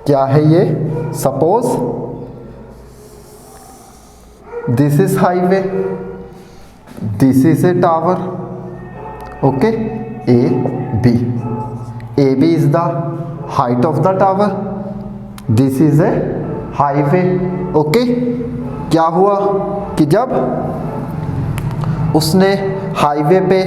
क्या है ये, suppose this is highway, this is a tower, okay, A B is the height of the tower, this is a highway. Okay, क्या हुआ कि जब उसने हाईवे पे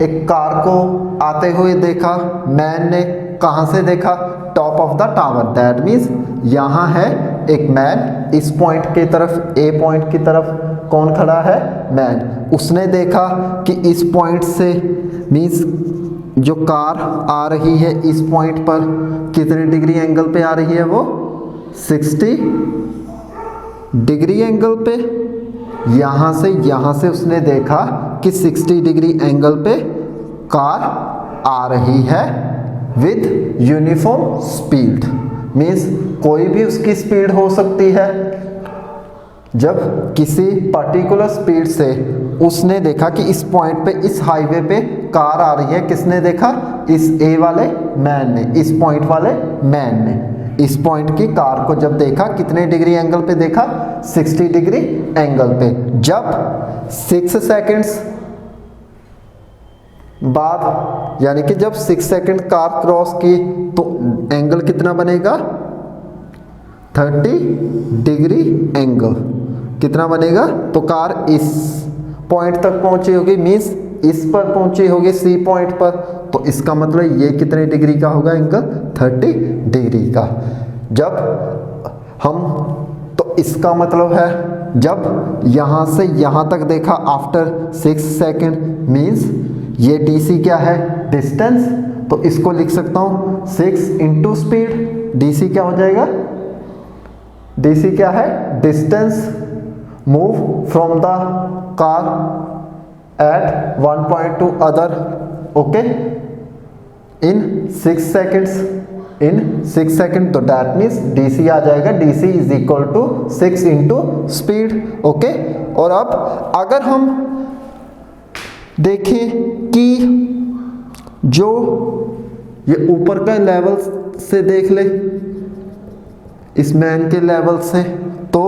एक कार को आते हुए देखा, मैन ने कहाँ से देखा, top of the tower, that means यहाँ है एक मैन, इस पॉइंट की तरफ, ए पॉइंट की तरफ कौन खड़ा है, मैन। उसने देखा कि इस पॉइंट से मीन्स जो कार आ रही है इस पॉइंट पर कितने डिग्री एंगल पे आ रही है, वो 60 डिग्री एंगल पे, यहाँ से उसने देखा कि 60 डिग्री एंगल पे कार आ रही है विद यूनिफॉर्म स्पीड, मीन्स कोई भी उसकी स्पीड हो सकती है। जब किसी पर्टिकुलर स्पीड से उसने देखा कि इस पॉइंट पे, इस हाईवे पे कार आ रही है, किसने देखा? इस ए वाले मैन ने, इस पॉइंट वाले मैन ने इस पॉइंट की कार को जब देखा, कितने डिग्री एंगल पे देखा? 60 डिग्री एंगल पे। जब 6 सेकंड्स बाद, यानी कि जब 6 सेकंड कार क्रॉस की तो एंगल कितना बनेगा? 30 डिग्री एंगल कितना बनेगा? तो कार इस पॉइंट तक पहुंची होगी, मीन्स इस पर पहुंची होगी सी पॉइंट पर, तो इसका मतलब ये कितने डिग्री का होगा एंगल? 30 डिग्री का। जब हम, तो इसका मतलब है जब यहां से यहां तक देखा आफ्टर 6 सेकंड, मीन्स ये DC क्या है? डिस्टेंस। तो इसको लिख सकता हूं 6 इंटू स्पीड। DC क्या हो जाएगा? DC क्या है? Distance move from the car at 1 point to other, okay, in 6 seconds, in 6 second. तो दैट मीन्स DC आ जाएगा, DC is equal to 6 into speed, okay. और अब अगर हम देखें कि जो ये ऊपर का लेवल से देख ले, इस मैन के लेवल से, तो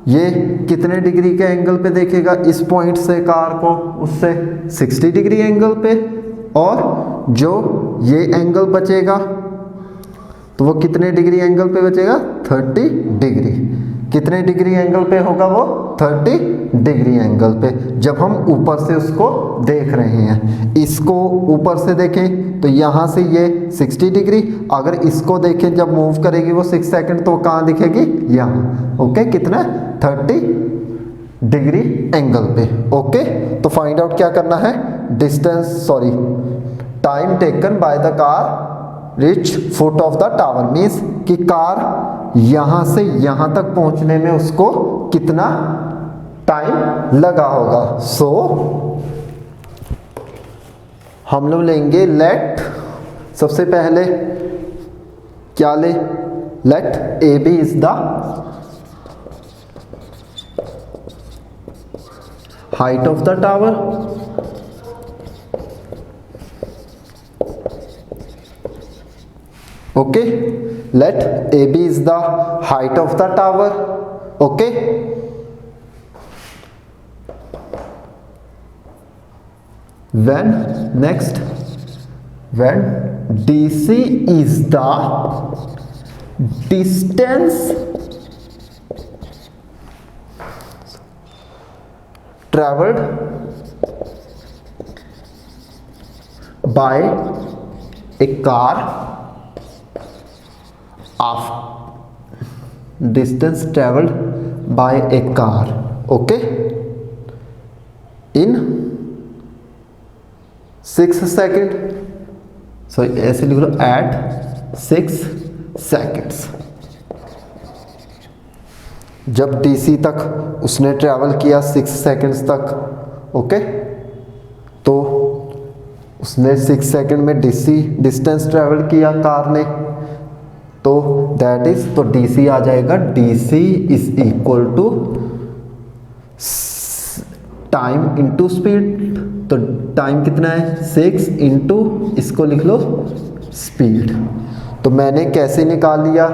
ये कितने डिग्री के एंगल पे देखेगा? इस पॉइंट से कार को उससे 60 डिग्री एंगल पे, और जो ये एंगल बचेगा तो वो कितने डिग्री एंगल पे बचेगा? 30 डिग्री। कितने डिग्री एंगल पे होगा वो? 30 डिग्री एंगल पे। जब हम ऊपर से उसको देख रहे हैं, इसको ऊपर से देखें तो यहाँ से ये 60 डिग्री, अगर इसको देखें जब मूव करेगी वो 6 सेकंड, तो कहाँ दिखेगी? यहाँ, ओके। कितना? 30 डिग्री एंगल पे, ओके। तो फाइंड आउट क्या करना है? Distance, sorry, time taken by the car rich foot of the tower, means कि कार यहां से यहां तक पहुंचने में उसको कितना टाइम लगा होगा। सो हम लोग लेंगे लेट, सबसे पहले क्या ले? Let A B is the height of the tower, okay, let AB is the height of the tower, okay. When next, when DC is the distance traveled by a car, distance traveled by a car, okay, in 6 second, सो ऐसे लिख लो एट 6 सेकेंड्स। जब DC तक उसने ट्रैवल किया 6 सेकेंड्स तक, ओके, तो उसने 6 सेकेंड में DC डिस्टेंस ट्रैवल किया कार ने, तो दैट इज, तो DC आ जाएगा, DC is equal to time into speed. तो टाइम कितना है? 6 इंटू, इसको लिख लो स्पीड। तो मैंने कैसे निकाल लिया?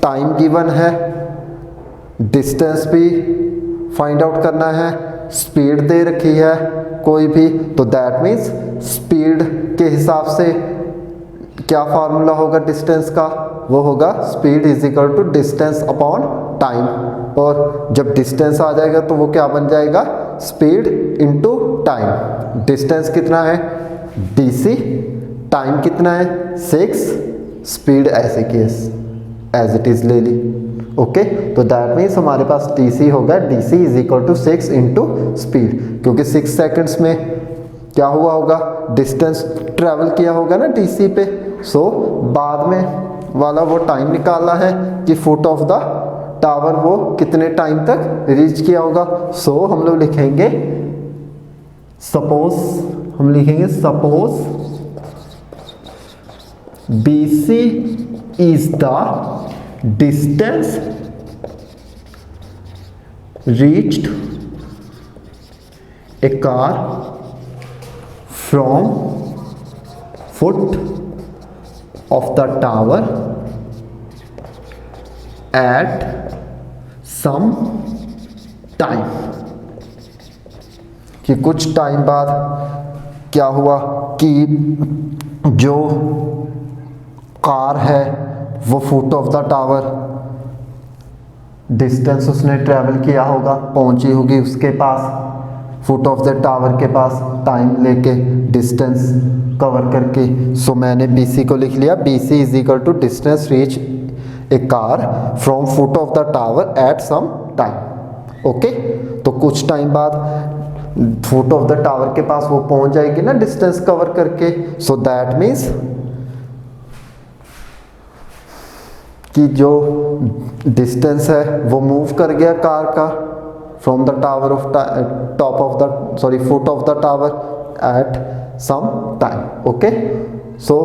टाइम गिवन है, डिस्टेंस भी फाइंड आउट करना है, स्पीड दे रखी है कोई भी, तो दैट मीन्स स्पीड के हिसाब से क्या फार्मूला होगा डिस्टेंस का? वो होगा speed is equal to distance upon time, और जब डिस्टेंस आ जाएगा तो वो क्या बन जाएगा? Speed into time. डिस्टेंस कितना है? DC, टाइम कितना है? 6, स्पीड ऐसे की एज इट इज ले ली, ओके। तो दैट मीन्स हमारे पास DC होगा, DC is equal to 6 into speed, क्योंकि 6 सेकेंड्स में क्या हुआ होगा? डिस्टेंस ट्रेवल किया होगा ना DC पे। सो बाद में वाला वो टाइम निकालना है कि फुट ऑफ द टावर वो कितने टाइम तक रीच किया होगा। सो हम लोग लिखेंगे suppose BC is the distance reached a car from foot of the tower at some time, कि कुछ टाइम बाद क्या हुआ कि जो कार है वो foot of the tower, distance उसने ट्रेवल किया होगा, पहुंची होगी उसके पास, फुट ऑफ द टावर के पास, टाइम लेके डिस्टेंस कवर करके। सो मैंने BC को लिख लिया, BC is equal to distance reach a car from foot of the tower at some time. Okay, तो कुछ टाइम बाद फुट ऑफ द टावर के पास वो पहुंच जाएगी ना डिस्टेंस कवर करके। सो दैट मीन्स कि जो डिस्टेंस है वो मूव कर गया कार का from the tower of foot of the tower at some time. Okay, so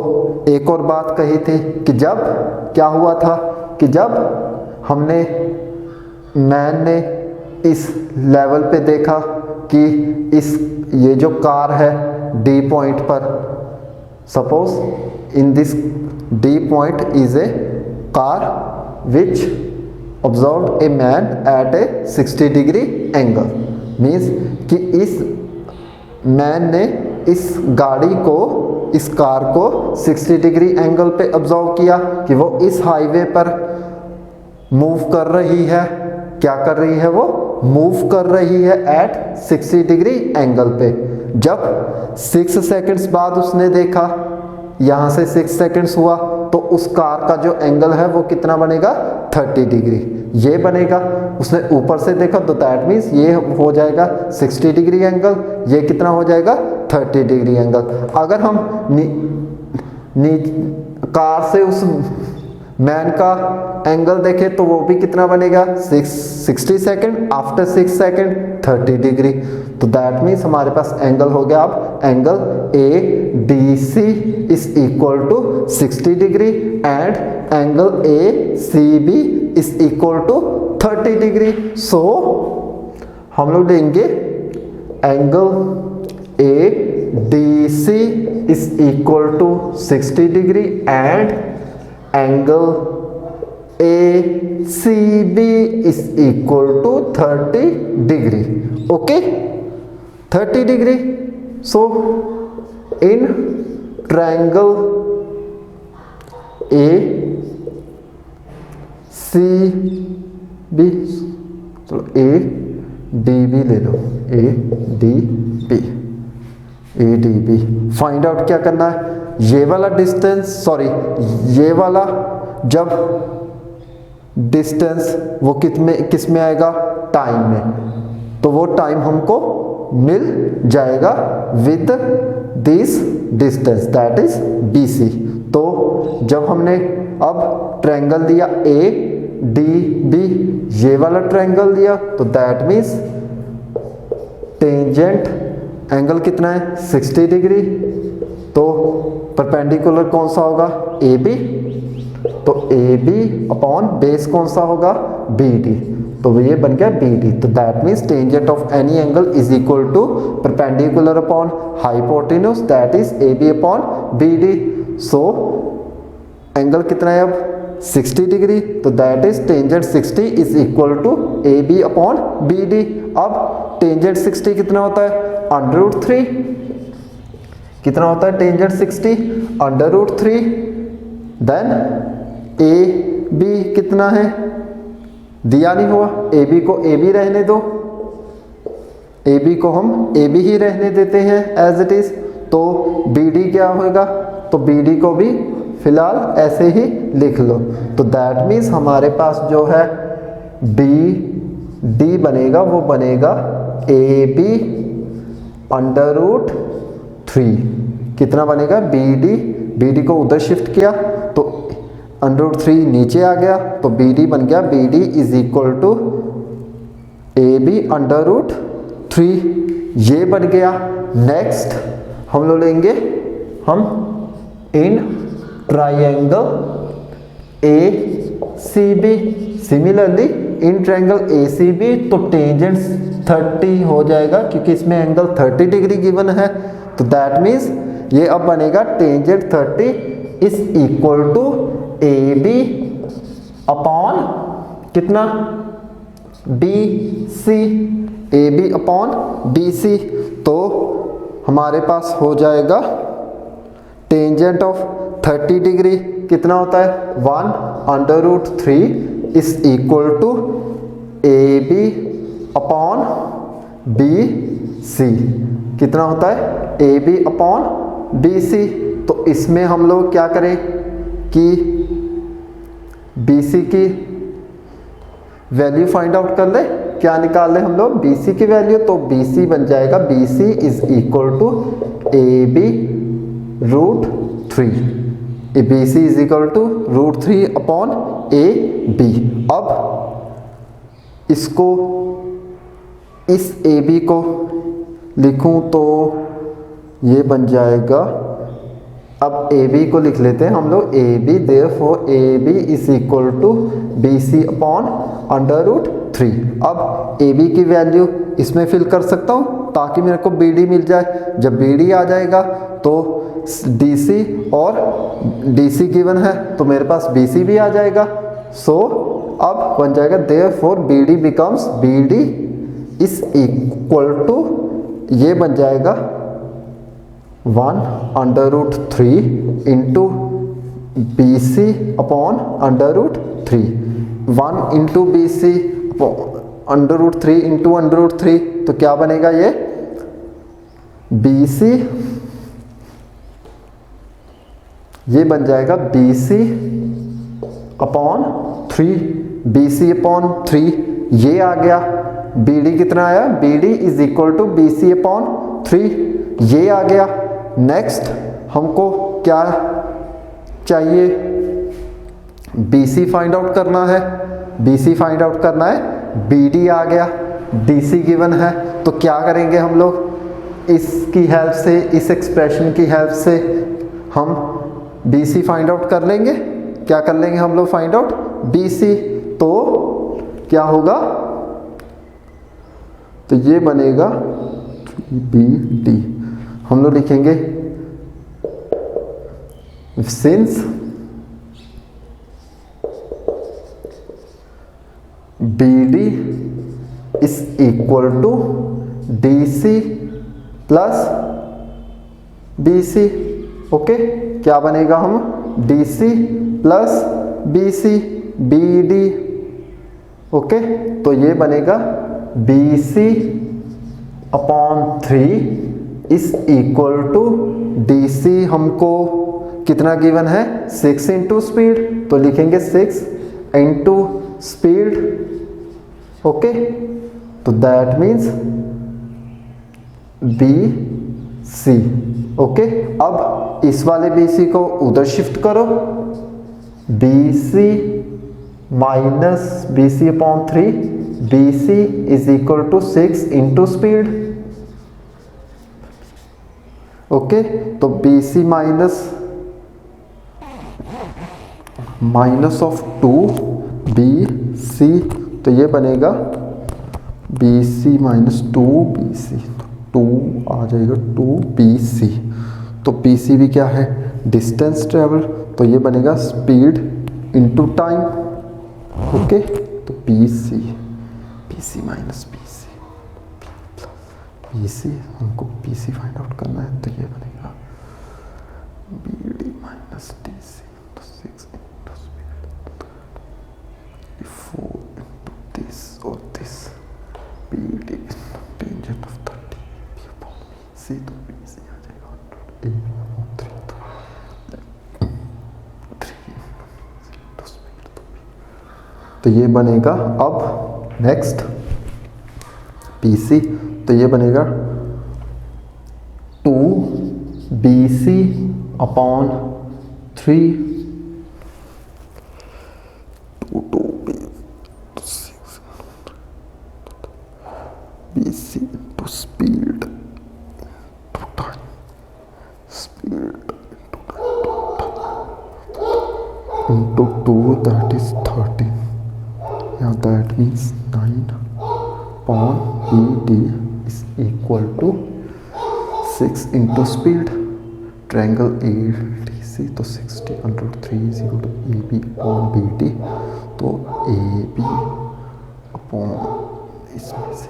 एक और बात कही थी कि जब क्या हुआ था कि जब हमने मैन ने इस लेवल पे देखा कि ये जो कार है D पॉइंट पर, suppose in this D point is a car which observed a man at a 60 degree angle, means कि इस मैन ने इस गाड़ी को, इस कार को 60 डिग्री एंगल पे ऑब्जर्व किया कि वो इस हाईवे पर मूव कर रही है। क्या कर रही है? वो मूव कर रही है एट 60 डिग्री एंगल पे। जब 6 सेकंड्स बाद उसने देखा, यहाँ से 6 सेकंड्स हुआ, तो उस कार का जो एंगल है वो कितना बनेगा? 30 डिग्री ये बनेगा। उसने ऊपर से देखा तो दैट मीन्स ये हो जाएगा 60 डिग्री एंगल, ये कितना हो जाएगा? 30 डिग्री एंगल। अगर हम कार से उस मैन का एंगल देखें तो वो भी कितना बनेगा? 60 सेकंड, आफ्टर 6 सेकंड 30 डिग्री। तो दैट मीन्स हमारे पास एंगल हो गया अब angle ADC is equal to 60 degree and angle ACB is equal to 30 degree. So हम लोग लेंगे angle ADC is equal to 60 degree and angle ACB is equal to 30 degree. Okay, 30 degree. So in triangle ACB, चलो ADB ले लो, ADB फाइंड आउट क्या करना है? ये वाला डिस्टेंस, ये वाला जब डिस्टेंस वो किस में आएगा? टाइम में। तो वो टाइम हमको मिल जाएगा with this distance that is BC। तो जब हमने अब ट्रायंगल दिया ADB, ये वाला ट्रायंगल दिया, तो दैट मीन्स टेंजेंट एंगल कितना है? 60 डिग्री। तो परपेंडिकुलर कौन सा होगा? AB। तो AB अपॉन बेस कौन सा होगा? BD। तो ये बन गया BD। तो that means tangent of any angle is equal to perpendicular upon hypotenuse that is AB upon BD। So angle कितना है अब? 60 डिग्री। तो that is tangent 60 is equal to AB upon BD। अब टेंजेंट 60 कितना होता है? √3। कितना होता है टेंजेंट 60? √3। देन AB कितना है? दिया नहीं हुआ। AB को AB रहने दो, AB को हम AB ही रहने देते हैं एज इट इज। तो BD क्या होगा? तो BD को भी फिलहाल ऐसे ही लिख लो। तो दैट मीन्स हमारे पास जो है BD बनेगा वो बनेगा AB √3। कितना बनेगा? BD को उधर शिफ्ट किया तो √3 नीचे आ गया तो BD बन गया BD is equal to AB √3, ये बन गया। नेक्स्ट हम लोग लेंगे हम in triangle ACB, similarly in triangle ACB तो टेंजेंट 30 हो जाएगा क्योंकि इसमें एंगल 30 डिग्री गिवन है, तो दैट मीन्स ये अब बनेगा tangent 30 is equal to AB upon कितना BC, AB अपॉन BC। तो हमारे पास हो जाएगा टेंजेंट ऑफ 30 डिग्री कितना होता है 1/√3 is equal to AB upon BC, कितना होता है AB अपॉन BC। तो इसमें हम लोग क्या करें कि BC की वैल्यू फाइंड आउट कर ले, क्या निकाल ले हम लोग BC की वैल्यू, तो BC बन जाएगा BC is equal to AB √3, BC is equal to √3 upon AB। अब इसको इस AB को लिखूं तो ये बन जाएगा, अब AB को लिख लेते हैं हम लोग AB, therefore AB is equal to BC upon √3। अब AB की वैल्यू इसमें फिल कर सकता हूँ ताकि मेरे को BD मिल जाए। जब BD आ जाएगा तो DC और DC गिवन है तो मेरे पास BC भी आ जाएगा। सो अब बन जाएगा therefore BD becomes BD is equal to, ये बन जाएगा 1/√3 into BC upon √3, 1 into BC √3 into √3, तो क्या बनेगा ये BC, ये बन जाएगा BC अपॉन 3, BC अपॉन 3 ये आ गया। BD कितना आया BD is equal to BC upon 3, ये आ गया। नेक्स्ट हमको क्या चाहिए BC फाइंड आउट करना है, BC फाइंड आउट करना है, BD आ गया, DC गिवन है, तो क्या करेंगे हम लोग इसकी हेल्प से, इस एक्सप्रेशन की हेल्प से हम BC फाइंड आउट कर लेंगे। क्या कर लेंगे हम लोग फाइंड आउट BC, तो क्या होगा, तो ये बनेगा BD, हम लोग लिखेंगे since BD is equal to DC plus BC। Okay, क्या बनेगा हम DC plus BC BD। Okay, तो ये बनेगा BC upon 3 is equal to DC, हमको कितना गिवन है 6 इंटू स्पीड, तो लिखेंगे 6 इंटू स्पीड। ओके, तो दैट मीन्स BC। ओके, अब इस वाले BC को उधर शिफ्ट करो, BC minus BC upon 3, BC is equal to 6 into speed. Okay, तो BC माइनस ऑफ 2 BC, तो ये बनेगा BC माइनस 2 BC, तो 2 आ जाएगा 2 BC। तो BC भी क्या है डिस्टेंस ट्रेवल, तो ये बनेगा स्पीड इंटू टाइम। ओके, तो BC माइनस BC, हमको BC फाइंड आउट करना है, तो ये बनेगा BD माइनस DC, तो 6 इंटू स्पीड 4 इंटू दिस और this, BD tangent of 30 upon BC, तो BC आ जाएगा 3 इंटू स्पीड, तो ये बनेगा। अब नेक्स्ट BC, तो ये बनेगा 2 BC upon 3 into 2, that is 13. Yeah, that means 9 upon BD is equal to 6 into speed. Triangle ADC तो 60 under 3 is equal to AB upon BD. तो AB upon इसमें से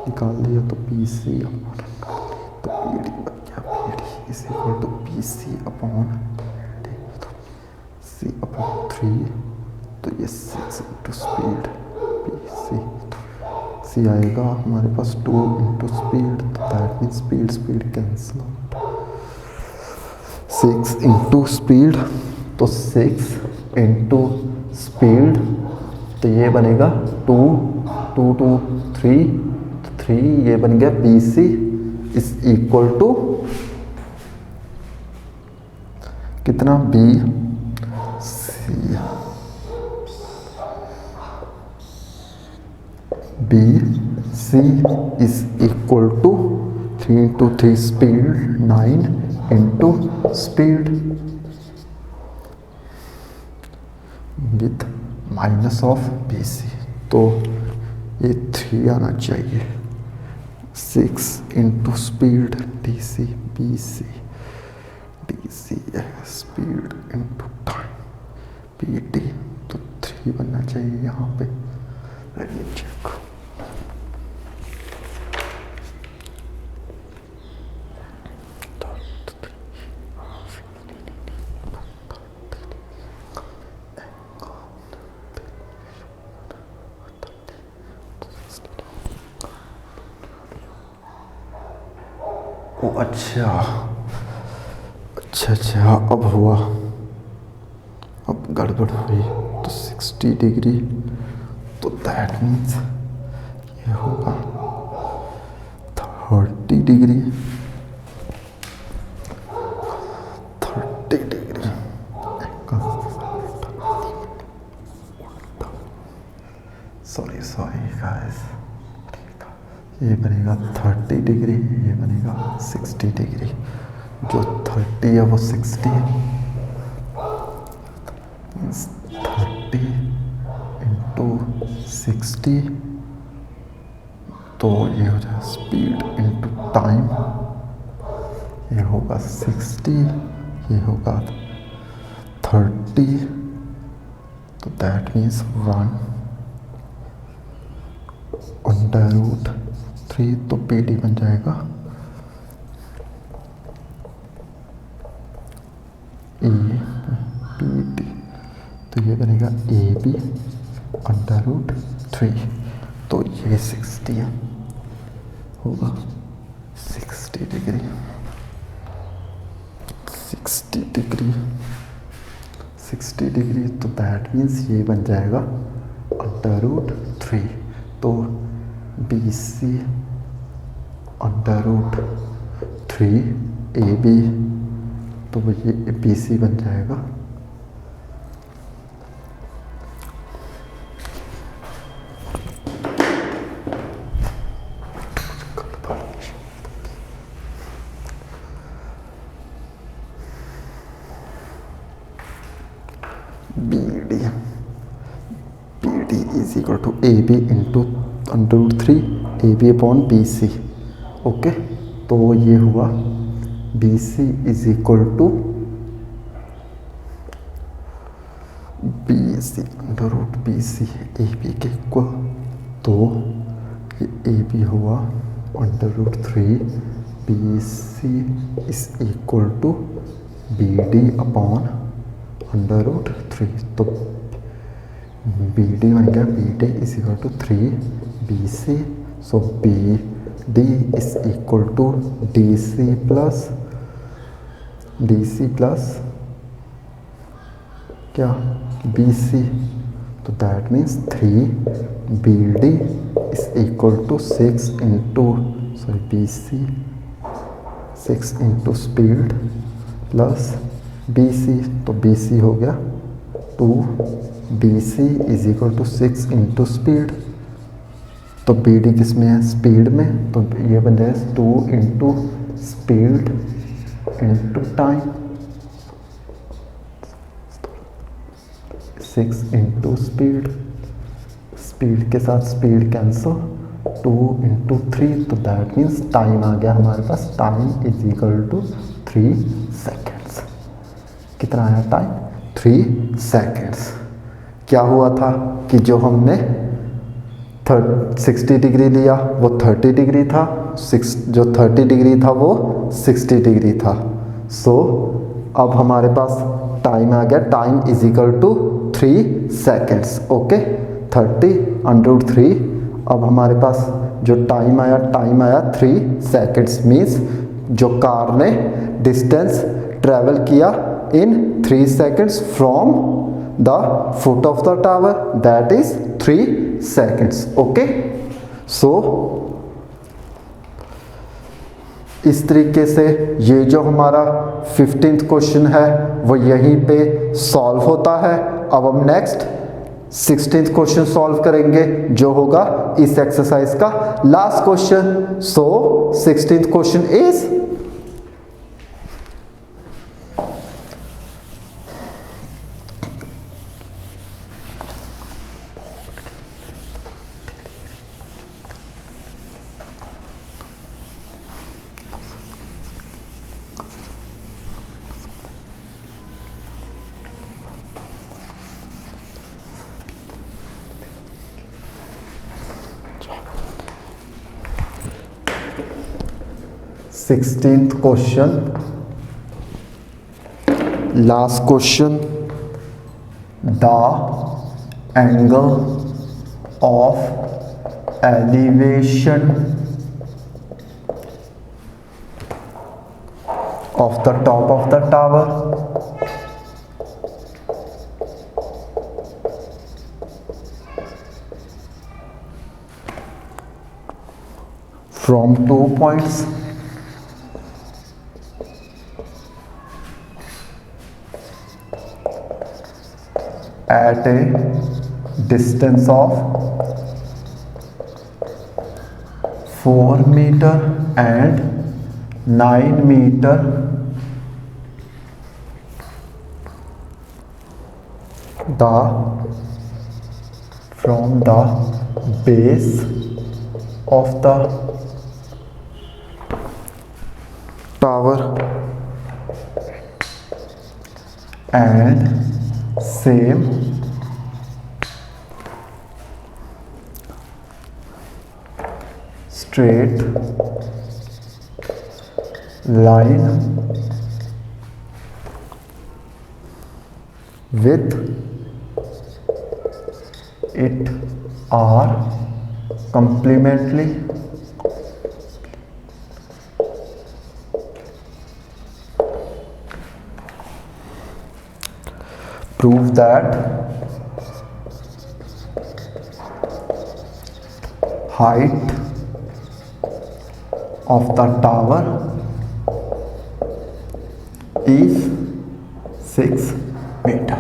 निकाल दिया तो BC तो BD बन गया BD is equal to BC upon C upon 3. तो ये 6 इंटू स्पीड BC C आएगा हमारे पास 2 इंटू स्पीड तो that mean speed cancel out. 6 into speed तो 6 इंटू स्पीड तो ये बनेगा 2 2 2 3 तो 3 ये बन गया BC इज इक्वल टू कितना BC is equal to 3 into 3 speed 9 into speed with minus of BC. तो ये 3 आना चाहिए. 6 into speed DC BC speed into time PD तो 3 बनना चाहिए यहाँ पे. Let me check. ओ अच्छा, अब हुआ, अब गड़बड़ हुई तो 60 डिग्री तो दैट मीन्स ये होगा 30 डिग्री. सॉरी गाइस, ये बनेगा 30 डिग्री, ये बनेगा 60 डिग्री. जो 30 है वो 60 है, 30 इंटू 60 तो ये हो जाएगा स्पीड इंटू टाइम. ये होगा 60, ये होगा 30 तो दैट मीन्स 1 अंडर रूट 3 तो PD बन जाएगा APD तो ये बनेगा AB अंडर रूट 3 तो ये 60 है, होगा 60 डिग्री 60 डिग्री तो दैट मीन्स ये बन जाएगा अंडर रूट 3 तो BC अंडर रूट 3 AB तो ये BC बन जाएगा BD is equal to AB into under root 3 AB upon BC. Okay, तो ये हुआ BC is equal to BC under root BC AB के इक्वल. तो ये AB हुआ under root 3 BC is equal to BD upon under root 3. तो BD बन गया BD is equal to 3 BC. So BD is equal to DC plus क्या BC. तो that means 3 BD is equal to 6 into BC 6 into speed plus BC. तो BC हो गया 2 BC is equal to 6 into speed. तो BD किस में है? स्पीड में. तो ये बन जाएगा 2 into speed into time, 6 into speed, speed के साथ स्पीड कैंसिल, 2 इंटू 3, तो दैट मीन्स टाइम आ गया हमारे पास, time is equal to 3 seconds. कितना आया टाइम? 3 सेकेंड्स। क्या हुआ था कि जो हमने 60 डिग्री लिया वो 30 डिग्री था, जो 30 डिग्री था वो 60 डिग्री था। सो अब हमारे पास टाइम आ गया, time is equal to 3 seconds. Okay, 30/3। अब हमारे पास जो टाइम आया 3 सेकेंड्स, मीन्स जो कार ने डिस्टेंस ट्रेवल किया in 3 seconds from the foot of the tower, that is 3 seconds. Okay, so इस तरीके से ये जो हमारा 15th क्वेश्चन है वो यहीं पे सॉल्व होता है। अब हम नेक्स्ट 16th क्वेश्चन सॉल्व करेंगे जो होगा इस एक्सरसाइज का last question. So 16th question is sixteenth question, last question. The angle of elevation of the top of the tower from 2 points at a distance of 4 meter and 9 meter from the base of the tower and same straight line with it are complementary prove that height of the tower is 6 meter।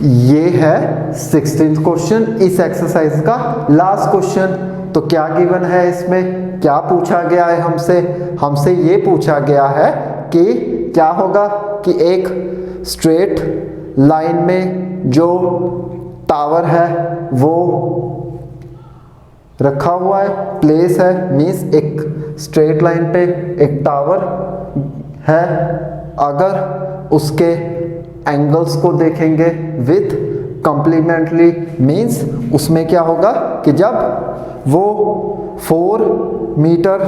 ये है 16th क्वेश्चन इस एक्सरसाइज का लास्ट क्वेश्चन। तो क्या गिवन है इसमें, क्या पूछा गया है हमसे ये पूछा गया है कि क्या होगा कि एक स्ट्रेट लाइन में जो टावर है वो रखा हुआ है, प्लेस है, मीन्स एक स्ट्रेट लाइन पे एक टावर है। अगर उसके एंगल्स को देखेंगे विथ कॉम्प्लीमेंटरी, मीन्स उसमें क्या होगा कि जब वो 4 मीटर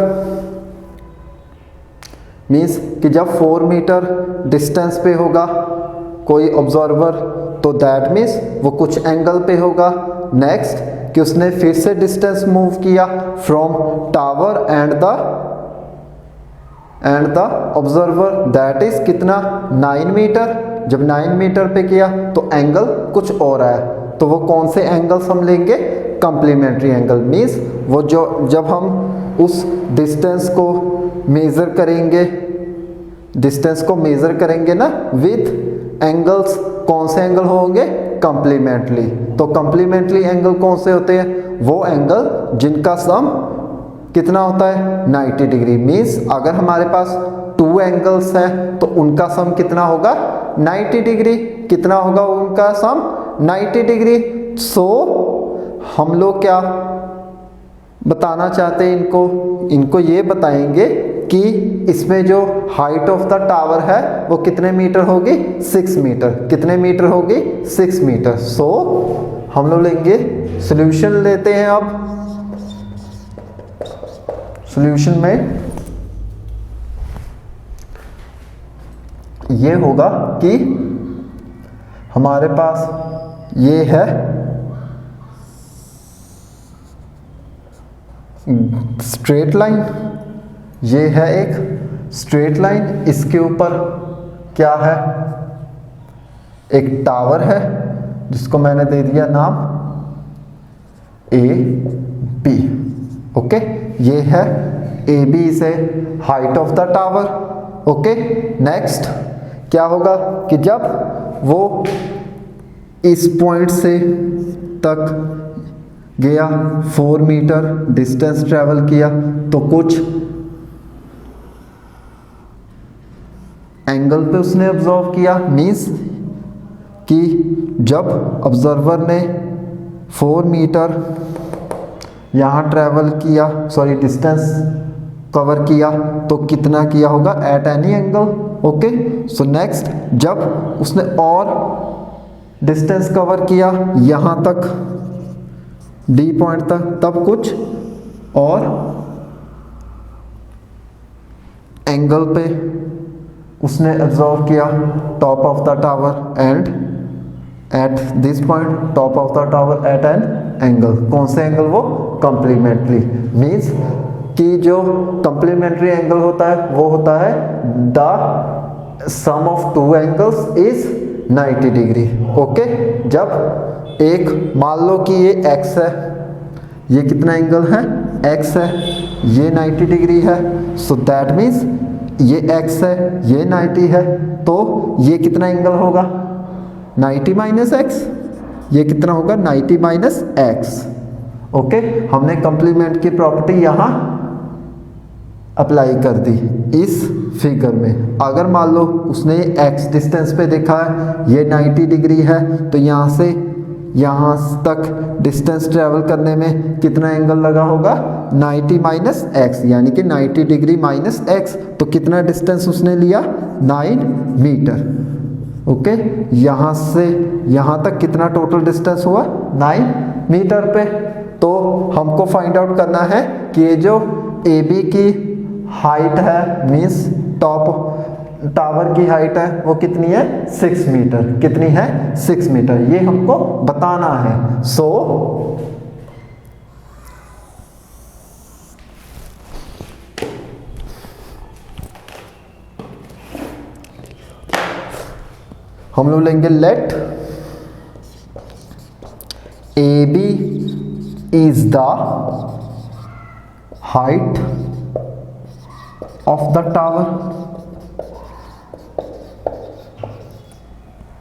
मीन्स कि जब 4 मीटर डिस्टेंस पे होगा कोई ऑब्जर्वर, तो दैट मीन्स वो कुछ एंगल पे होगा। नेक्स्ट कि उसने फिर से डिस्टेंस मूव किया from tower and the observer, that is कितना 9 मीटर। जब 9 मीटर पे किया तो एंगल कुछ और आया, तो वो कौन से एंगल्स हम लेंगे, कॉम्प्लीमेंट्री एंगल। मीन्स वो जो जब हम उस डिस्टेंस को मेज़र करेंगे ना विथ एंगल्स, कौन से एंगल होंगे, कॉम्प्लीमेंट्री। तो कॉम्प्लीमेंट्री एंगल कौन से होते हैं, वो एंगल जिनका सम कितना होता है 90 डिग्री। मीन्स अगर हमारे पास 2 एंगल्स है तो उनका सम कितना होगा 90 डिग्री। कितना होगा उनका सम 90 डिग्री। सो हम लोग क्या बताना चाहते हैं इनको ये बताएंगे कि इसमें जो हाइट ऑफ द टावर है वो कितने मीटर होगी 6 मीटर। कितने मीटर होगी 6 मीटर। सो हम लोग लेंगे सॉल्यूशन लेते हैं। अब सॉल्यूशन में ये होगा कि हमारे पास ये है स्ट्रेट लाइन, ये है एक स्ट्रेट लाइन, इसके ऊपर क्या है एक टावर है जिसको मैंने दे दिया नाम ए बी। ओके, ये है A B is a height of the tower. Okay, next क्या होगा कि जब वो इस पॉइंट से तक गया 4 मीटर डिस्टेंस ट्रेवल किया तो कुछ एंगल पे उसने ऑब्जर्व किया। मीन्स कि जब ऑब्जर्वर ने 4 मीटर यहाँ ट्रेवल किया, सॉरी डिस्टेंस कवर किया तो कितना किया होगा at any angle. Okay, so next जब उसने और डिस्टेंस कवर किया यहाँ तक डी पॉइंट तक, तब कुछ और एंगल पे उसने ऑब्जर्व किया top of the tower and at this point top of the tower at an angle. कौन से एंगल वो कम्प्लीमेंट्री। मीन्स कि जो कम्प्लीमेंट्री एंगल होता है वो होता है the sum of 2 angles is 90 degree. Okay, जब एक मान लो कि ये x है, ये कितना एंगल है x है, ये 90 डिग्री है। सो दैट मीन्स ये x है, ये 90 है, तो ये कितना एंगल होगा 90 माइनस एक्स। ये कितना होगा 90 माइनस एक्स। ओके, हमने कंप्लीमेंट की प्रॉपर्टी यहाँ अप्लाई कर दी इस फिगर में। अगर मान लो उसने x डिस्टेंस पे देखा है ये 90 डिग्री है तो यहाँ से यहाँ तक डिस्टेंस ट्रेवल करने में कितना एंगल लगा होगा 90 माइनस एक्स, यानी कि 90 डिग्री माइनस एक्स। तो कितना डिस्टेंस उसने लिया 9 मीटर। ओके, यहाँ से यहाँ तक कितना टोटल डिस्टेंस हुआ 9 मीटर पे। तो हमको फाइंड आउट करना है कि ये जो ए बी की हाइट है मीन्स टॉप टावर की हाइट है वो कितनी है 6 मीटर। कितनी है 6 मीटर, ये हमको बताना है। सो हम लोग लेंगे let A B is the height of the tower.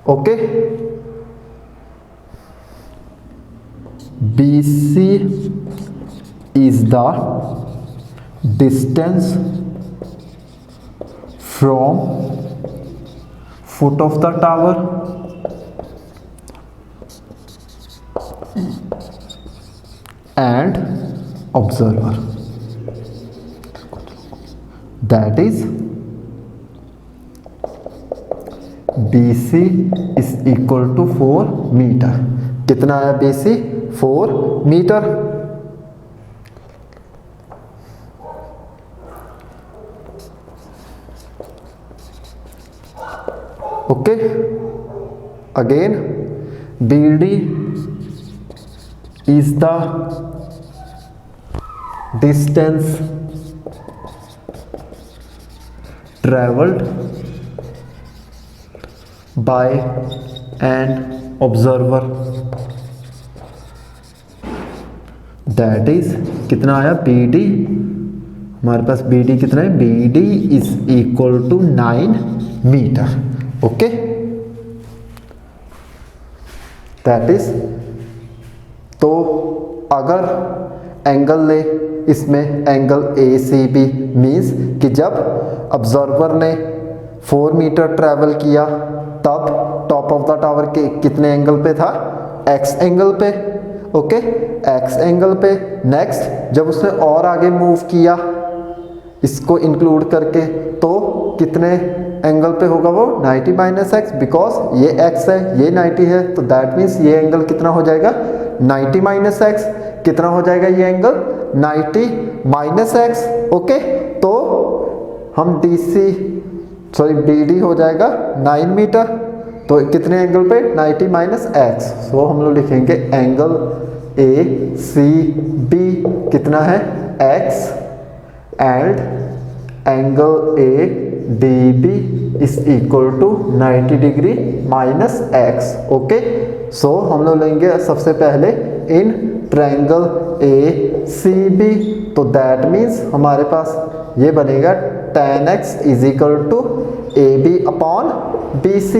Okay, BC is the distance from foot of the tower and observer, that is BC is equal to 4 metre. कितना है BC 4 metre. Okay, again BD is the distance traveled by an observer, that is कितना आया BD, हमारे पास BD कितना है BD is equal to 9 metre. Okay, that is, तो अगर एंगल ले, इसमें एंगल ACB मीन्स कि जब ऑब्जर्वर ने 4 मीटर ट्रैवल किया तब टॉप ऑफ द टावर के कितने एंगल पे था, X एंगल पे, ओके, X एंगल पे। नेक्स्ट जब उसने और आगे मूव किया इसको इंक्लूड करके तो कितने एंगल पे होगा वो, 90 माइनस एक्स, बिकॉज ये x है ये 90 है, तो दैट मीन्स ये एंगल कितना हो जाएगा 90 माइनस एक्स। कितना हो जाएगा ये एंगल 90 माइनस एक्स, ओके। तो हम BD हो जाएगा 9 मीटर, तो कितने एंगल पे 90 माइनस एक्स, सो हम लोग लिखेंगे एंगल ACB कितना है x and angle ADB is equal to 90 degree minus x, okay. So हम लोग लेंगे सबसे पहले इन ट्रायंगल ACB, तो दैट मीन्स हमारे पास ये बनेगा tan x is equal to AB upon BC।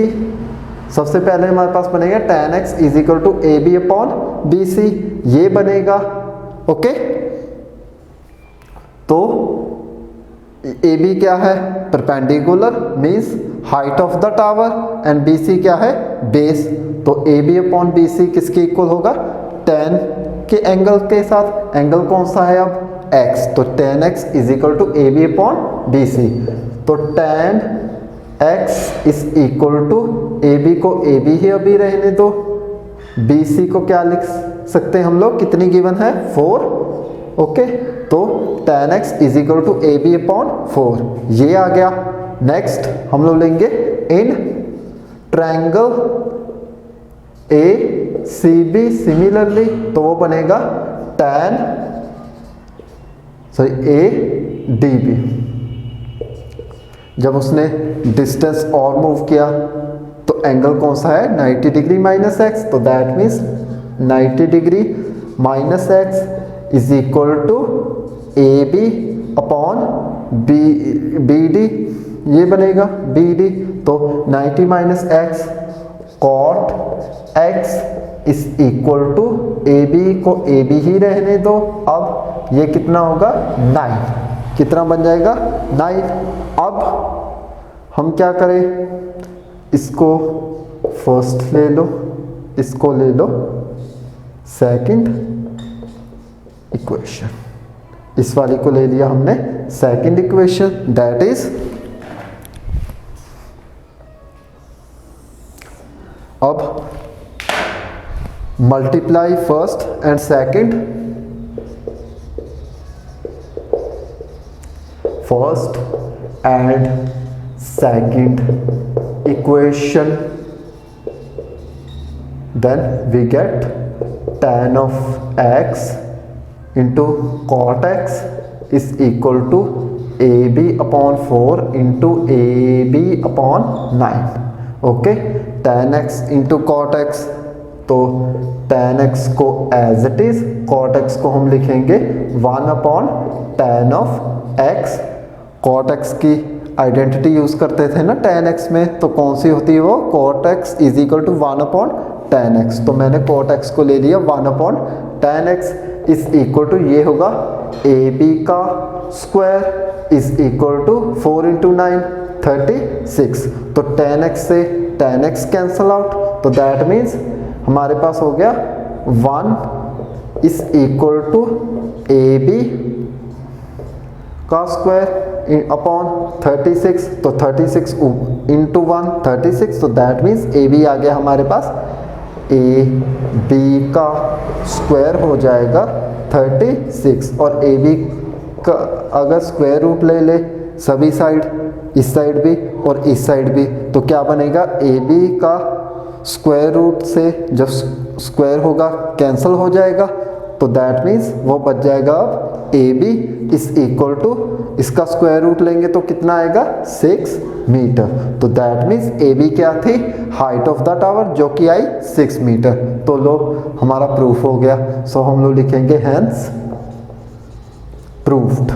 सबसे पहले हमारे पास बनेगा tan x is equal to AB upon BC, ये बनेगा, ओके। तो AB क्या है, perpendicular means height of the tower, and BC क्या है, बेस। तो AB अपॉन BC किसके इक्वल होगा, tan के एंगल के साथ। एंगल कौन सा है अब, x, तो tan x is equal to AB upon BC। तो tan x is equal to AB को AB ही अभी रहने दो, BC को क्या लिख सकते हैं हम लोग, कितनी गिवन है 4, ओके। तो tan x is equal to AB upon 4, ये आ गया। नेक्स्ट हम लोग लेंगे इन ट्रायंगल ACB सिमिलरली, तो वो बनेगा ADB। जब उसने डिस्टेंस और मूव किया तो एंगल कौन सा है 90 डिग्री माइनस एक्स, तो that means 90 degree minus x is equal to AB upon BD, ये बनेगा BD। तो 90 minus x cot x is equal to AB को AB ही रहने दो। अब ये कितना होगा 9, कितना बन जाएगा 9। अब हम क्या करें, इसको फर्स्ट ले लो, इसको ले लो सेकंड इक्वेशन, इस वाली को ले लिया हमने सेकंड इक्वेशन, दैट इज अब multiply first and second, first and second equation, then we get tan of x into cot x is equal to AB upon 4 into AB upon 9, okay। tan x into cot x, तो tan x को as it is, cot x को हम लिखेंगे 1 upon tan of x। cot x की आइडेंटिटी यूज करते थे ना tan x में, तो कौन सी होती है वो, cot x is equal to 1 upon tan x। तो मैंने cot x को ले लिया 1 upon tan x is equal to, ये होगा AB का square is equal to 4 into 9 36। तो tan x से tan x कैंसल आउट, तो दैट मीन्स हमारे पास हो गया 1 इज इक्वल टू AB का स्क्वायर अपॉन 36, तो 36 इंटू 1 36, तो दैट मीन्स AB आ गया हमारे पास, AB का स्क्वायर हो जाएगा 36, और AB का अगर स्क्वायर रूट ले ले सभी साइड, इस साइड भी और इस साइड भी, तो क्या बनेगा AB का स्क्वायर रूट से जब स्क्वायर होगा कैंसिल हो जाएगा, तो दैट मीन्स वो बच जाएगा अब AB इज इक्वल टू, इसका स्क्वायर रूट लेंगे तो कितना आएगा 6 मीटर। तो दैट मीन्स AB क्या थी, हाइट ऑफ द टावर, जो कि आई 6 मीटर। तो लो हमारा प्रूफ हो गया। सो हम लोग लिखेंगे हेंस प्रूफ्ड,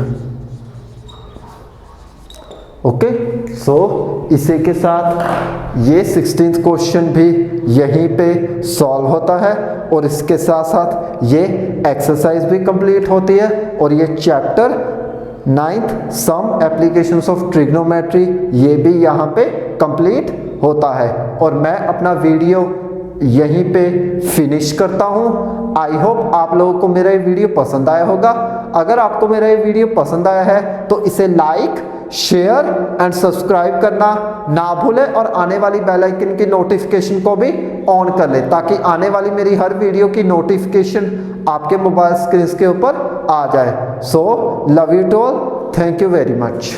ओके। सो इसी के साथ ये 16th क्वेश्चन भी यहीं पे सॉल्व होता है और इसके साथ साथ ये एक्सरसाइज भी कंप्लीट होती है और ये chapter 9th some applications of trigonometry ये भी यहाँ पे कंप्लीट होता है और मैं अपना वीडियो यहीं पे फिनिश करता हूँ। आई होप आप लोगों को मेरा ये वीडियो पसंद आया होगा। अगर आपको मेरा ये वीडियो पसंद आया है तो इसे लाइक, शेयर एंड सब्सक्राइब करना ना भूलें और आने वाली बेल आइकन की नोटिफिकेशन को भी ऑन कर लें ताकि आने वाली मेरी हर वीडियो की नोटिफिकेशन आपके मोबाइल स्क्रीन के ऊपर आ जाए। So love you all, thank you very much.